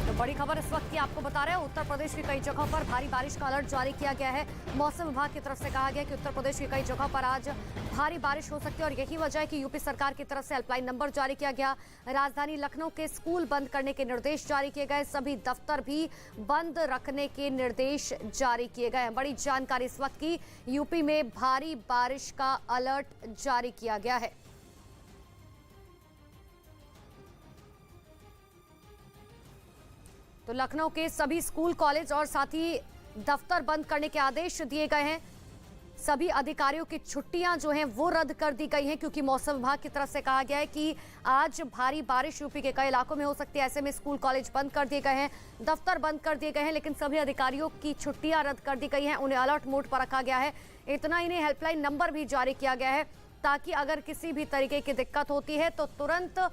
तो बड़ी खबर इस वक्त की आपको बता रहे हैं, उत्तर प्रदेश की कई जगहों पर भारी बारिश का अलर्ट जारी किया गया है। मौसम विभाग की तरफ से कहा गया कि उत्तर प्रदेश की कई जगहों पर आज भारी बारिश हो सकती है और यही वजह है कि यूपी सरकार की तरफ से हेल्पलाइन नंबर जारी किया गया। राजधानी लखनऊ के स्कूल बंद करने के निर्देश जारी किए गए, सभी दफ्तर भी बंद रखने के निर्देश जारी किए गए। बड़ी जानकारी इस वक्त की, यूपी में भारी बारिश का अलर्ट जारी किया गया है। तो लखनऊ के सभी स्कूल, कॉलेज और साथ ही दफ्तर बंद करने के आदेश दिए गए हैं। सभी अधिकारियों की छुट्टियां जो हैं वो रद्द कर दी गई हैं, क्योंकि मौसम विभाग की तरफ से कहा गया है कि आज भारी बारिश यूपी के कई इलाकों में हो सकती है। ऐसे में स्कूल, कॉलेज बंद कर दिए गए हैं, दफ्तर बंद कर दिए गए हैं, लेकिन सभी अधिकारियों की छुट्टियां रद्द कर दी गई हैं, उन्हें अलर्ट मोड पर रखा गया है। इतना ही नहीं, हेल्पलाइन नंबर भी जारी किया गया है ताकि अगर किसी भी तरीके की दिक्कत होती है तो तुरंत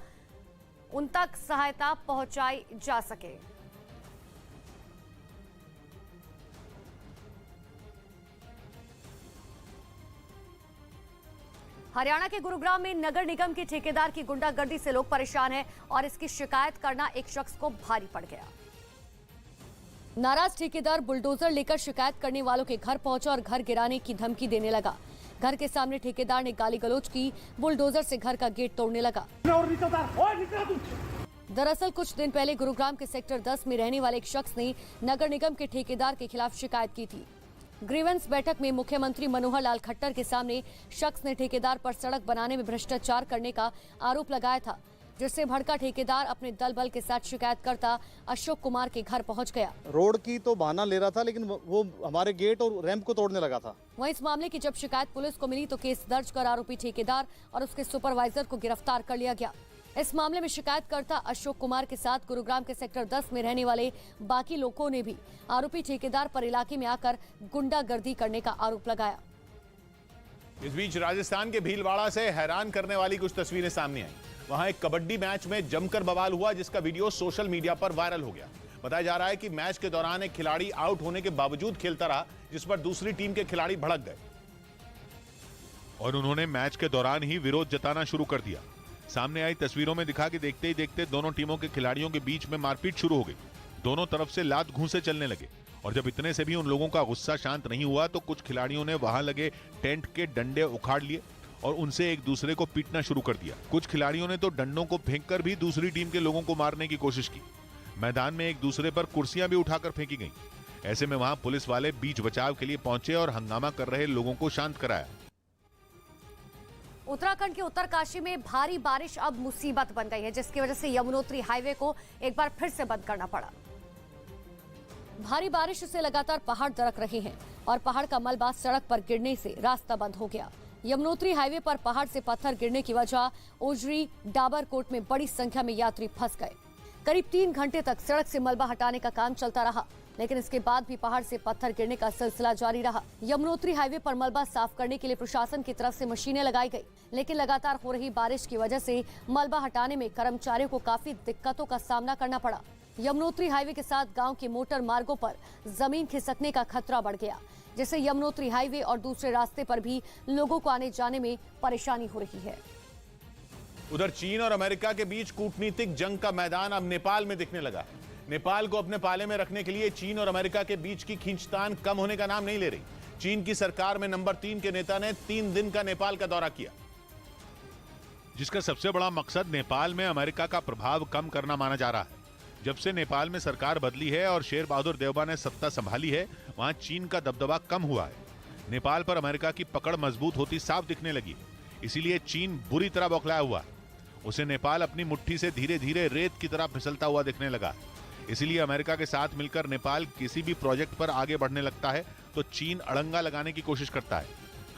उन तक सहायता पहुंचाई जा सके। हरियाणा के गुरुग्राम में नगर निगम के ठेकेदार की गुंडागर्दी से लोग परेशान हैं और इसकी शिकायत करना एक शख्स को भारी पड़ गया। नाराज ठेकेदार बुलडोजर लेकर शिकायत करने वालों के घर पहुंचा और घर गिराने की धमकी देने लगा। घर के सामने ठेकेदार ने गाली गलौज की, बुलडोजर से घर का गेट तोड़ने लगा। दरअसल कुछ दिन पहले गुरुग्राम के सेक्टर 10 में रहने वाले एक शख्स ने नगर निगम के ठेकेदार के खिलाफ शिकायत की थी। ग्रीवेंस बैठक में मुख्यमंत्री मनोहर लाल खट्टर के सामने शख्स ने ठेकेदार पर सड़क बनाने में भ्रष्टाचार करने का आरोप लगाया था, जिससे भड़का ठेकेदार अपने दल बल के साथ शिकायतकर्ता अशोक कुमार के घर पहुंच गया। रोड की तो बहाना ले रहा था, लेकिन वो हमारे गेट और रैंप को तोड़ने लगा था। वहीं इस मामले की जब शिकायत पुलिस को मिली तो केस दर्ज कर आरोपी ठेकेदार और उसके सुपरवाइजर को गिरफ्तार कर लिया गया। इस मामले में शिकायतकर्ता अशोक कुमार के साथ गुरुग्राम के सेक्टर 10 में रहने वाले बाकी लोगों ने भी आरोपी ठेकेदार पर इलाके में आकर गुंडागर्दी करने का आरोप लगाया। इस बीच राजस्थान के भीलवाड़ा से हैरान करने वाली कुछ तस्वीरें सामने आई। वहां एक कबड्डी मैच में जमकर बवाल हुआ, जिसका वीडियो सोशल मीडिया पर वायरल हो गया। बताया जा रहा है कि मैच के दौरान एक खिलाड़ी आउट होने के बावजूद खेलता रहा, जिस पर दूसरी टीम के खिलाड़ी भड़क गए और उन्होंने मैच के दौरान ही विरोध जताना शुरू कर दिया। सामने आई तस्वीरों में दिखा कि देखते ही देखते दोनों टीमों के खिलाड़ियों के बीच में मारपीट शुरू हो गई। दोनों तरफ से लात घूंसे चलने लगे और जब इतने से भी उन लोगों का गुस्सा शांत नहीं हुआ तो कुछ खिलाड़ियों ने वहां लगे टेंट के डंडे उखाड़ लिए और उनसे एक दूसरे को पीटना शुरू कर दिया। कुछ खिलाड़ियों ने तो डंडों को फेंककर भी दूसरी टीम के लोगों को मारने की कोशिश की। मैदान में एक दूसरे पर कुर्सियां भी उठाकर फेंकी गईं। ऐसे में वहां पुलिस वाले बीच बचाव के लिए पहुंचे और हंगामा कर रहे लोगों को शांत कराया। उत्तराखंड के उत्तरकाशी में भारी बारिश अब मुसीबत बन गई है, जिसकी वजह से यमुनोत्री हाईवे को एक बार फिर से बंद करना पड़ा। भारी बारिश से लगातार पहाड़ दरक रहे हैं और पहाड़ का मलबा सड़क पर गिरने से रास्ता बंद हो गया। यमुनोत्री हाईवे पर पहाड़ से पत्थर गिरने की वजह ओजरी डाबरकोट में बड़ी संख्या में यात्री फंस गए। करीब 3 घंटे तक सड़क से मलबा हटाने का काम चलता रहा, लेकिन इसके बाद भी पहाड़ से पत्थर गिरने का सिलसिला जारी रहा। यमुनोत्री हाईवे पर मलबा साफ करने के लिए प्रशासन की तरफ से मशीनें लगाई गई, लेकिन लगातार हो रही बारिश की वजह से मलबा हटाने में कर्मचारियों को काफी दिक्कतों का सामना करना पड़ा। यमुनोत्री हाईवे के साथ गांव के मोटर मार्गों पर जमीन खिसकने का खतरा बढ़ गया, जिससे यमुनोत्री हाईवे और दूसरे रास्ते पर भी लोगों को आने जाने में परेशानी हो रही है। उधर चीन और अमेरिका के बीच कूटनीतिक जंग का मैदान अब नेपाल में दिखने लगा है। नेपाल को अपने पाले में रखने के लिए चीन और अमेरिका के बीच की खींचतान कम होने का नाम नहीं ले रही। चीन की सरकार में नंबर 3 के नेता ने 3 दिन का नेपाल का दौरा किया, जिसका सबसे बड़ा मकसद नेपाल में अमेरिका का प्रभाव कम करना माना जा रहा है। जब से नेपाल में सरकार बदली है और शेर बहादुर देउबा ने सत्ता संभाली है, वहां चीन का दबदबा कम हुआ है। नेपाल पर अमेरिका की पकड़ मजबूत होती साफ दिखने लगी है, इसीलिए चीन बुरी तरह बौखलाया हुआ है। उसे नेपाल अपनी मुट्ठी से धीरे धीरे रेत की तरह फिसलता हुआ दिखने लगा है। इसीलिए अमेरिका के साथ मिलकर नेपाल किसी भी प्रोजेक्ट पर आगे बढ़ने लगता है तो चीन अड़ंगा लगाने की कोशिश करता है।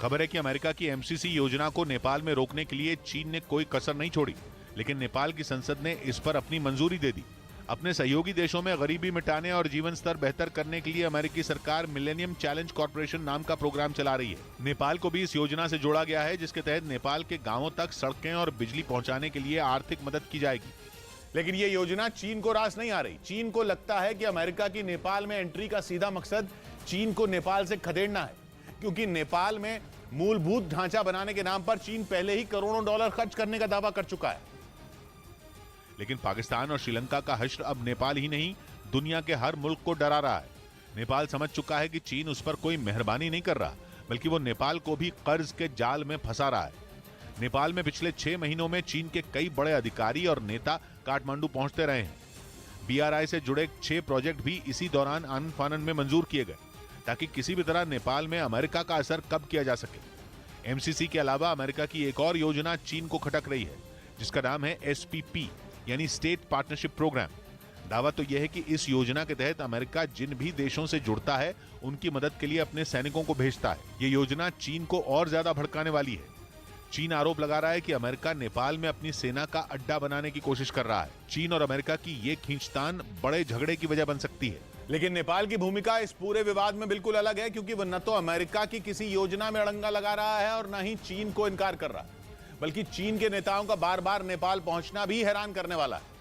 खबर है कि अमेरिका की एमसीसी योजना को नेपाल में रोकने के लिए चीन ने कोई कसर नहीं छोड़ी, लेकिन नेपाल की संसद ने इस पर अपनी मंजूरी दे दी। अपने सहयोगी देशों में गरीबी मिटाने और जीवन स्तर बेहतर करने के लिए अमेरिकी सरकार मिलेनियम चैलेंज कॉर्पोरेशन नाम का प्रोग्राम चला रही है। नेपाल को भी इस योजना से जोड़ा गया है, जिसके तहत नेपाल के गांवों तक सड़कें और बिजली पहुंचाने के लिए आर्थिक मदद की जाएगी। लेकिन यह योजना चीन को रास नहीं आ रही। चीन को लगता है कि अमेरिका की नेपाल में एंट्री का सीधा मकसद चीन को नेपाल से खदेड़ना है, क्योंकि नेपाल में मूलभूत ढांचा बनाने के नाम पर चीन पहले ही करोड़ों डॉलर खर्च करने का दावा कर चुका है। लेकिन पाकिस्तान और श्रीलंका का हश्र अब नेपाल ही नहीं, दुनिया के हर मुल्क को डरा रहा है। नेपाल समझ चुका है कि चीन उस पर कोई मेहरबानी नहीं कर रहा, बल्कि वो नेपाल को भी कर्ज के जाल में फंसा रहा है। नेपाल में पिछले 6 महीनों में चीन के कई बड़े अधिकारी और नेता काठमांडू पहुंचते रहे हैं। बीआरआई से जुड़े 6 प्रोजेक्ट भी इसी दौरान आनन फानन में मंजूर किए गए, ताकि किसी भी तरह नेपाल में अमेरिका का असर कम किया जा सके। एमसीसी के अलावा अमेरिका की एक और योजना चीन को खटक रही है, जिसका नाम है SPP यानी स्टेट पार्टनरशिप प्रोग्राम। दावा तो यह है कि इस योजना के तहत अमेरिका जिन भी देशों से जुड़ता है, उनकी मदद के लिए अपने सैनिकों को भेजता है। यह योजना चीन को और ज्यादा भड़काने वाली है। चीन आरोप लगा रहा है कि अमेरिका नेपाल में अपनी सेना का अड्डा बनाने की कोशिश कर रहा है। चीन और अमेरिका की ये खींचतान बड़े झगड़े की वजह बन सकती है। लेकिन नेपाल की भूमिका इस पूरे विवाद में बिल्कुल अलग है, क्योंकि वह न तो अमेरिका की किसी योजना में अड़ंगा लगा रहा है और न ही चीन को इनकार कर रहा है, बल्कि चीन के नेताओं का बार बार नेपाल पहुंचना भी हैरान करने वाला है।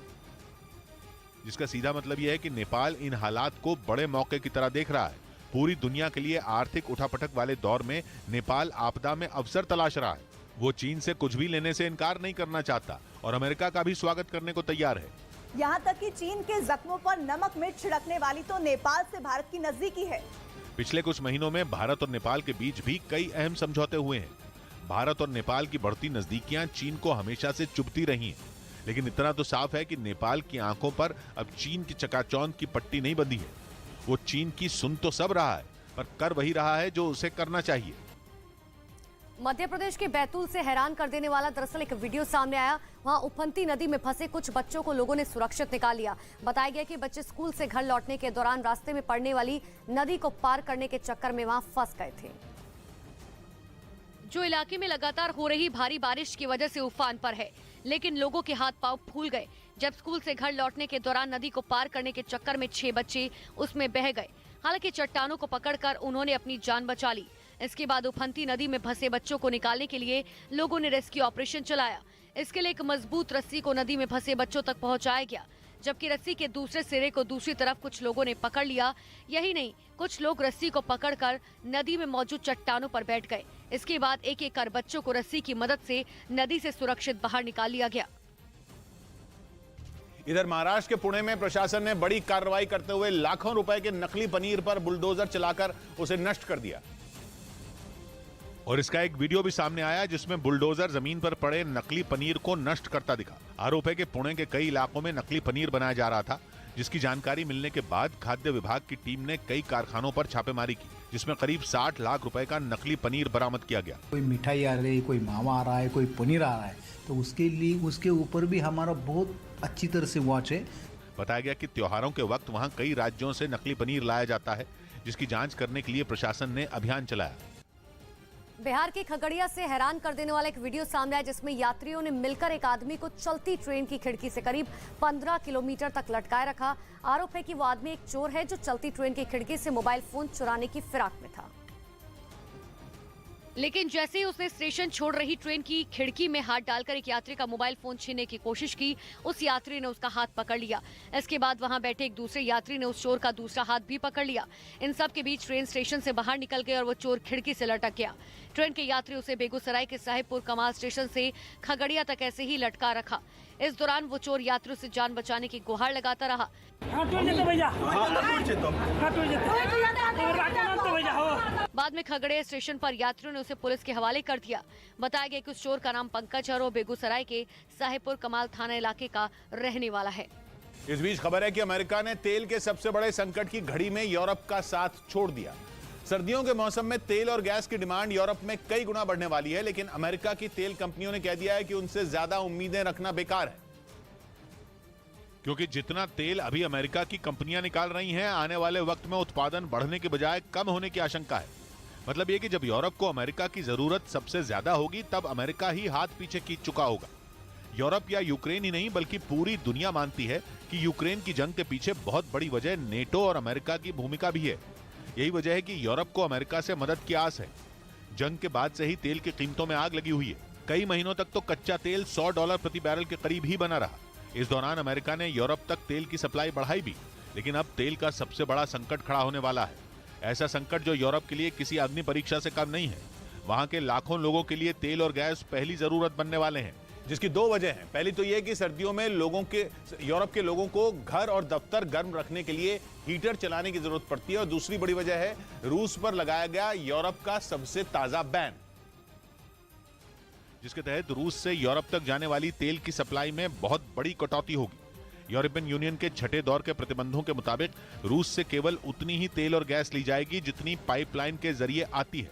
जिसका सीधा मतलब यह है कि नेपाल इन हालात को बड़े मौके की तरह देख रहा है। पूरी दुनिया के लिए आर्थिक उठापटक वाले दौर में नेपाल आपदा में अवसर तलाश रहा है। वो चीन से कुछ भी लेने से इनकार नहीं करना चाहता और अमेरिका का भी स्वागत करने को तैयार है। यहाँ तक कि चीन के जख्मों पर नमक मिर्च छिड़कने वाली तो नेपाल से भारत की नजदीकी है। पिछले कुछ महीनों में भारत और नेपाल के बीच भी कई अहम समझौते हुए हैं। भारत और नेपाल की बढ़ती नजदीकियां चीन को हमेशा से चुभती रही हैं, लेकिन इतना तो साफ है कि नेपाल की आंखों पर अब चीन की चकाचौंध की पट्टी नहीं बंधी है। वो चीन की सुन तो सब रहा है, पर कर वही रहा है जो उसे करना चाहिए। मध्य प्रदेश के बैतूल से हैरान कर देने वाला दरअसल एक वीडियो सामने आया। वहां उफनती नदी में फंसे कुछ बच्चों को लोगों ने सुरक्षित निकाल लिया। बताया गया कि बच्चे स्कूल से घर लौटने के दौरान रास्ते में पड़ने वाली नदी को पार करने के चक्कर में वहां फंस गए थे। जो इलाके में लगातार हो रही भारी बारिश की वजह से उफान पर है, लेकिन लोगों के हाथ पांव फूल गए जब स्कूल से घर लौटने के दौरान नदी को पार करने के चक्कर में 6 बच्चे उसमें बह गए। हालांकि चट्टानों को पकड़कर उन्होंने अपनी जान बचा ली। इसके बाद उफनती नदी में फंसे बच्चों को निकालने के लिए लोगों ने रेस्क्यू ऑपरेशन चलाया। इसके लिए एक मजबूत रस्सी को नदी में फंसे बच्चों तक पहुंचाया गया, जबकि रस्सी के दूसरे सिरे को दूसरी तरफ कुछ लोगों ने पकड़ लिया। यही नहीं, कुछ लोग रस्सी को पकड़कर नदी में मौजूद चट्टानों पर बैठ गए। इसके बाद एक एक कर बच्चों को रस्सी की मदद से नदी से सुरक्षित बाहर निकाल लिया गया। इधर महाराष्ट्र के पुणे में प्रशासन ने बड़ी कार्रवाई करते हुए लाखों रुपए के नकली पनीर पर बुलडोजर चलाकर उसे नष्ट कर दिया। और इसका एक वीडियो भी सामने आया जिसमें बुलडोजर जमीन पर पड़े नकली पनीर को नष्ट करता दिखा। आरोप है कि पुणे के कई इलाकों में नकली पनीर बनाया जा रहा था, जिसकी जानकारी मिलने के बाद खाद्य विभाग की टीम ने कई कारखानों पर छापेमारी की, जिसमें करीब 60 लाख रुपए का नकली पनीर बरामद किया गया। कोई मिठाई आ रही है, कोई मावा आ रहा है, कोई पनीर आ रहा है, तो उसके लिए उसके ऊपर भी हमारा बहुत अच्छी तरह से वॉच है। बताया गया कि त्योहारों के वक्त वहां कई राज्यों से नकली पनीर लाया जाता है, जिसकी जांच करने के लिए प्रशासन ने अभियान चलाया। बिहार के खगड़िया से हैरान कर देने वाला एक वीडियो सामने आया, जिसमें यात्रियों ने मिलकर एक आदमी को चलती ट्रेन की खिड़की से करीब 15 किलोमीटर तक लटकाए रखा। आरोप है कि वो आदमी एक चोर है जो चलती ट्रेन की खिड़की से मोबाइल फोन चुराने की फिराक में था। लेकिन जैसे ही उसने स्टेशन छोड़ रही ट्रेन की खिड़की में हाथ डालकर एक यात्री का मोबाइल फोन छीनने की कोशिश की, उस यात्री ने उसका हाथ पकड़ लिया। इसके बाद वहां बैठे एक दूसरे यात्री ने उस चोर का दूसरा हाथ भी पकड़ लिया। इन सब के बीच ट्रेन स्टेशन से बाहर निकल गई और वो चोर खिड़की से लटक गया। ट्रेन के यात्री उसे बेगूसराय के साहेबपुर कमाल स्टेशन से खगड़िया तक ऐसे ही लटका रखा। इस दौरान वो चोर यात्रियों से जान बचाने की गुहार लगाता रहा। बाद में खगड़िया स्टेशन पर यात्रियों ने उसे पुलिस के हवाले कर दिया। बताया गया कि उस चोर का नाम पंकज है और वो बेगूसराय के साहेबपुर कमाल थाना इलाके का रहने वाला है। इस बीच खबर है कि अमेरिका ने तेल के सबसे बड़े संकट की घड़ी में यूरोप का साथ छोड़ दिया। सर्दियों के मौसम में तेल और गैस की डिमांड यूरोप में कई गुना बढ़ने वाली है, लेकिन अमेरिका की तेल कंपनियों ने कह दिया है कि उनसे ज्यादा उम्मीदें रखना बेकार है, क्योंकि जितना तेल अभी अमेरिका की कंपनियां निकाल रही हैं, आने वाले वक्त में उत्पादन बढ़ने के बजाय कम होने की आशंका है। मतलब ये कि जब यूरोप को अमेरिका की जरूरत सबसे ज्यादा होगी, तब अमेरिका ही हाथ पीछे खींच चुका होगा। यूरोप या यूक्रेन ही नहीं, बल्कि पूरी दुनिया मानती है कि यूक्रेन की जंग के पीछे बहुत बड़ी वजह नेटो और अमेरिका की भूमिका भी है। यही वजह है कि यूरोप को अमेरिका से मदद की आस है। जंग के बाद से ही तेल की कीमतों में आग लगी हुई है। कई महीनों तक तो कच्चा तेल $100 प्रति बैरल के करीब ही बना रहा। इस दौरान अमेरिका ने यूरोप तक तेल की सप्लाई बढ़ाई भी, लेकिन अब तेल का सबसे बड़ा संकट खड़ा होने वाला है। ऐसा संकट जो यूरोप के लिए किसी अग्नि परीक्षा से कम नहीं है। वहां के लाखों लोगों के लिए तेल और गैस पहली जरूरत बनने वाले हैं, जिसकी दो वजह हैं। पहली तो यह कि सर्दियों में यूरोप के लोगों को घर और दफ्तर गर्म रखने के लिए हीटर चलाने की जरूरत पड़ती है, और दूसरी बड़ी वजह है रूस पर लगाया गया यूरोप का सबसे ताजा बैन, जिसके तहत रूस से यूरोप तक जाने वाली तेल की सप्लाई में बहुत बड़ी कटौती होगी। यूरोपियन यूनियन के छठे दौर के प्रतिबंधों के मुताबिक रूस से केवल उतनी ही तेल और गैस ली जाएगी जितनी पाइपलाइन के जरिए आती है।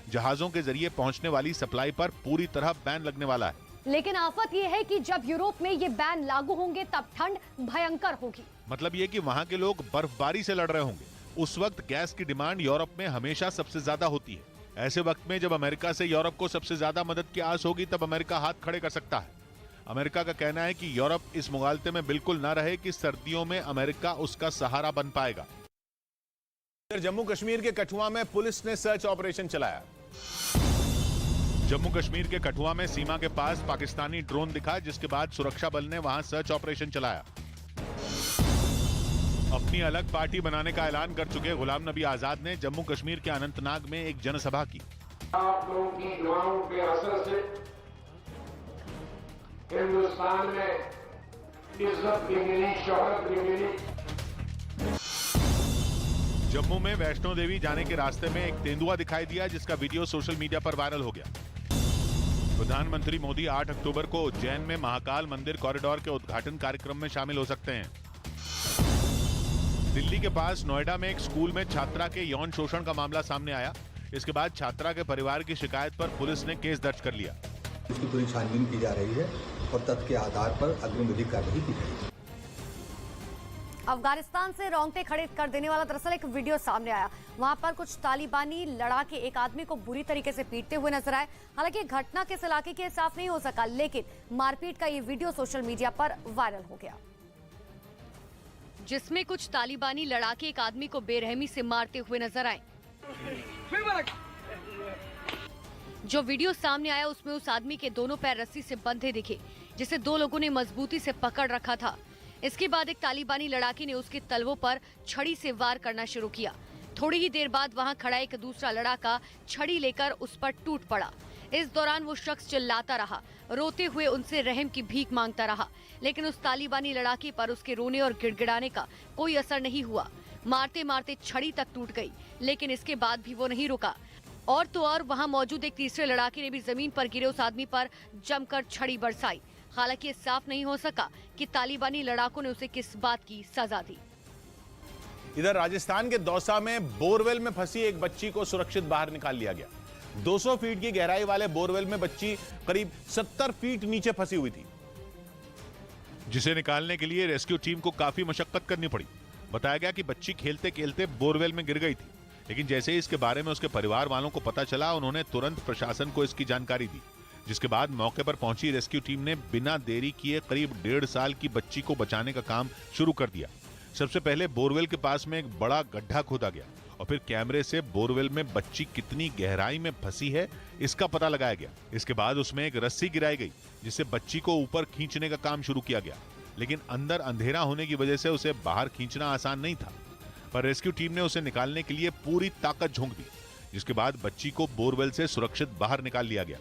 जहाजों के जरिए पहुंचने वाली सप्लाई पर पूरी तरह बैन लगने वाला है। लेकिन आफत यह है कि जब यूरोप में ये बैन लागू होंगे, तब ठंड भयंकर होगी। मतलब ये कि वहां के लोग बर्फबारी से लड़ रहे होंगे। उस वक्त गैस की डिमांड यूरोप में हमेशा सबसे ज्यादा होती है। ऐसे वक्त में जब अमेरिका से यूरोप को सबसे ज्यादा मदद की आस होगी, तब अमेरिका हाथ खड़े कर सकता है। अमेरिका का कहना है कि यूरोप इस मुगालते में बिल्कुल न रहे कि सर्दियों में अमेरिका उसका सहारा बन पाएगा। जम्मू कश्मीर के कठुआ में पुलिस ने सर्च ऑपरेशन चलाया। जम्मू कश्मीर के कठुआ में सीमा के पास पाकिस्तानी ड्रोन दिखा, जिसके बाद सुरक्षा बल ने वहां सर्च ऑपरेशन चलाया। अपनी अलग पार्टी बनाने का ऐलान कर चुके गुलाम नबी आजाद ने जम्मू कश्मीर के अनंतनाग में एक जनसभा की। आप लोगों की दुआओं के असर से हिंदुस्तान में इज्जत भी मिली, शोहरत भी मिली। जम्मू में वैष्णो देवी जाने के रास्ते में एक तेंदुआ दिखाई दिया, जिसका वीडियो सोशल मीडिया पर वायरल हो गया। प्रधानमंत्री मोदी 8 अक्टूबर को उज्जैन में महाकाल मंदिर कॉरिडोर के उद्घाटन कार्यक्रम में शामिल हो सकते हैं। दिल्ली के पास नोएडा में एक स्कूल में छात्रा के यौन शोषण का मामला सामने आया। इसके बाद छात्रा के परिवार की शिकायत पर पुलिस ने केस दर्ज कर लिया। इसकी पूरी छानबीन की जा रही है और तथ्य के आधार पर अग्रिम विधिक कार्रवाई की जाएगी। अफगानिस्तान से रोंगटे खड़े कर देने वाला दरअसल एक वीडियो सामने आया। वहां पर कुछ तालिबानी लड़ाके एक आदमी को बुरी तरीके से पीटते हुए नजर आए। हालांकि घटना किस इलाके की साफ नहीं हो सका, लेकिन मारपीट का ये वीडियो सोशल मीडिया पर वायरल हो गया, जिसमें कुछ तालिबानी लड़ाके एक आदमी को बेरहमी से मारते हुए नजर आए। जो वीडियो सामने आया उसमें उस आदमी के दोनों पैर रस्सी से बंधे दिखे, जिसे दो लोगों ने मजबूती से पकड़ रखा था। इसके बाद एक तालिबानी लड़ाके ने उसके तलवों पर छड़ी से वार करना शुरू किया। थोड़ी ही देर बाद वहां खड़ा एक दूसरा लड़ाका छड़ी लेकर उस पर टूट पड़ा। इस दौरान वो शख्स चिल्लाता रहा, रोते हुए उनसे रहम की भीख मांगता रहा, लेकिन उस तालिबानी लड़ाके पर उसके रोने और गिड़गिड़ाने का कोई असर नहीं हुआ। मारते मारते छड़ी तक टूट गई, लेकिन इसके बाद भी वो नहीं रुका। और तो और वहां मौजूद एक तीसरे लड़ाके ने भी जमीन पर गिरे उस आदमी पर जमकर छड़ी बरसाई। हालांकि ये साफ नहीं हो सका कि तालिबानी लड़ाकों ने उसे किस बात की सजा दी। इधर राजस्थान के दौसा में बोरवेल में फंसी एक बच्ची को सुरक्षित बाहर निकाल लिया गया। 200 फीट की गहराई वाले बोरवेल में बच्ची करीब 70 फीट नीचे फंसी हुई थी, जिसे निकालने के लिए रेस्क्यू टीम को काफी मशक्कत करनी पड़ी। बताया गया कि बच्ची खेलते खेलते बोरवेल में गिर गई थी, लेकिन जैसे ही इसके बारे में उसके परिवार वालों को पता चला, उन्होंने तुरंत प्रशासन को इसकी जानकारी दी, जिसके बाद मौके पर पहुंची रेस्क्यू टीम ने बिना देरी किए करीब 1.5 साल की बच्ची को बचाने का काम शुरू कर दिया। सबसे पहले बोरवेल के पास में एक बड़ा गड्ढा खोदा गया और फिर कैमरे से बोरवेल में बच्ची कितनी गहराई में फंसी है इसका पता लगाया गया। इसके बाद उसमें एक रस्सी गिराई गई, जिससे बच्ची को ऊपर खींचने का काम शुरू किया गया, लेकिन अंदर अंधेरा होने की वजह से उसे बाहर खींचना आसान नहीं था। पर रेस्क्यू टीम ने उसे निकालने के लिए पूरी ताकत झोंक दी, जिसके बाद बच्ची को बोरवेल से सुरक्षित बाहर निकाल लिया गया।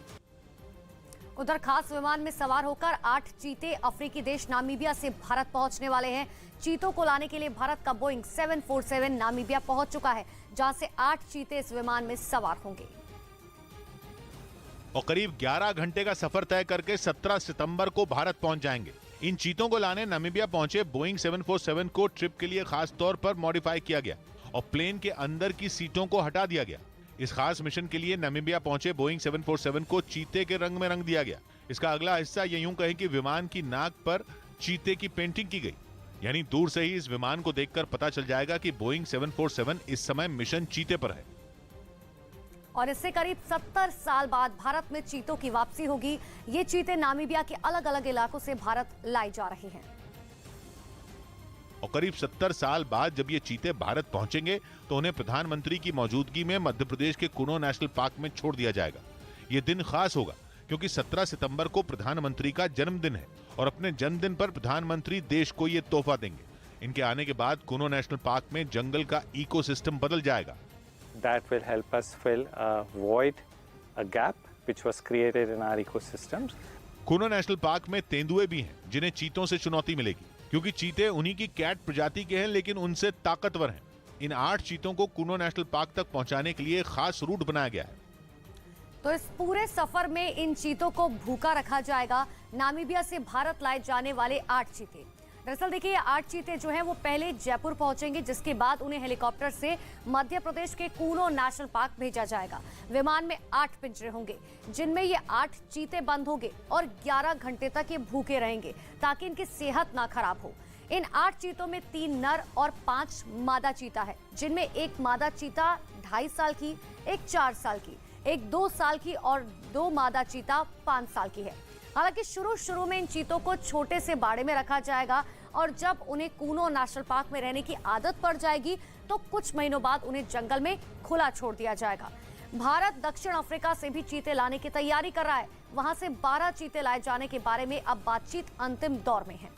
उधर खास विमान में सवार होकर 8 चीते अफ्रीकी देश नामीबिया से भारत पहुंचने वाले हैं। चीतों को लाने के लिए भारत का बोइंग 747 नामीबिया पहुंच चुका है, जहां से 8 चीते इस विमान में सवार होंगे और करीब 11 घंटे का सफर तय करके 17 सितंबर को भारत पहुंच जाएंगे। इन चीतों को लाने नामीबिया पहुंचे बोइंग 747 को ट्रिप के लिए खास तौर पर मॉडिफाई किया गया और प्लेन के अंदर की सीटों को हटा दिया गया। इस खास मिशन के लिए नामीबिया पहुंचे बोइंग 747 को चीते के रंग में रंग दिया गया। इसका अगला हिस्सा ये यूं कहें कि विमान की नाक पर चीते की पेंटिंग की गई, यानी दूर से ही इस विमान को देखकर पता चल जाएगा कि बोइंग 747 इस समय मिशन चीते पर है। और इससे करीब 70 साल बाद भारत में चीतों की वापसी होगी। ये चीते नामीबिया के अलग अलग इलाकों से भारत लाई जा रहे हैं और करीब 70 साल बाद जब ये चीते भारत पहुंचेंगे तो उन्हें प्रधानमंत्री की मौजूदगी में मध्य प्रदेश के कुनो नेशनल पार्क में छोड़ दिया जाएगा। ये दिन खास होगा क्योंकि 17 सितंबर को प्रधानमंत्री का जन्मदिन है और अपने जन्मदिन पर प्रधानमंत्री देश को ये तोहफा देंगे। इनके आने के बाद कुनो नेशनल पार्क में जंगल का इकोसिस्टम बदल जाएगा। That will help us fill a void, a gap which was created in our ecosystems. Kuno national park में तेंदुए भी हैं, जिन्हें चीतों से चुनौती मिलेगी क्योंकि चीते उन्हीं की कैट प्रजाति के हैं, लेकिन उनसे ताकतवर हैं। इन 8 चीतों को कुनो नेशनल पार्क तक पहुंचाने के लिए खास रूट बनाया गया है। तो इस पूरे सफर में इन चीतों को भूखा रखा जाएगा। नामीबिया से भारत लाए जाने वाले 8 चीते, दरअसल देखिए 8 चीते जो हैं वो पहले जयपुर पहुंचेंगे, जिसके बाद उन्हें हेलीकॉप्टर से मध्य प्रदेश के कुनो नेशनल पार्क भेजा जाएगा। विमान में 8 पिंजरे होंगे, जिनमें ये 8 चीते बंद होंगे और 11 घंटे तक ये भूखे रहेंगे ताकि इनकी सेहत ना खराब हो। इन 8 चीतों में 3 नर और 5 मादा चीता है, जिनमें एक मादा चीता 2.5 साल की, एक 4 साल की, एक 2 साल की और 2 मादा चीता 5 साल की है। हालांकि शुरू में इन चीतों को छोटे से बाड़े में रखा जाएगा और जब उन्हें कुनो नेशनल पार्क में रहने की आदत पड़ जाएगी तो कुछ महीनों बाद उन्हें जंगल में खुला छोड़ दिया जाएगा। भारत दक्षिण अफ्रीका से भी चीते लाने की तैयारी कर रहा है। वहां से 12 चीते लाए जाने के बारे में अब बातचीत अंतिम दौर में है।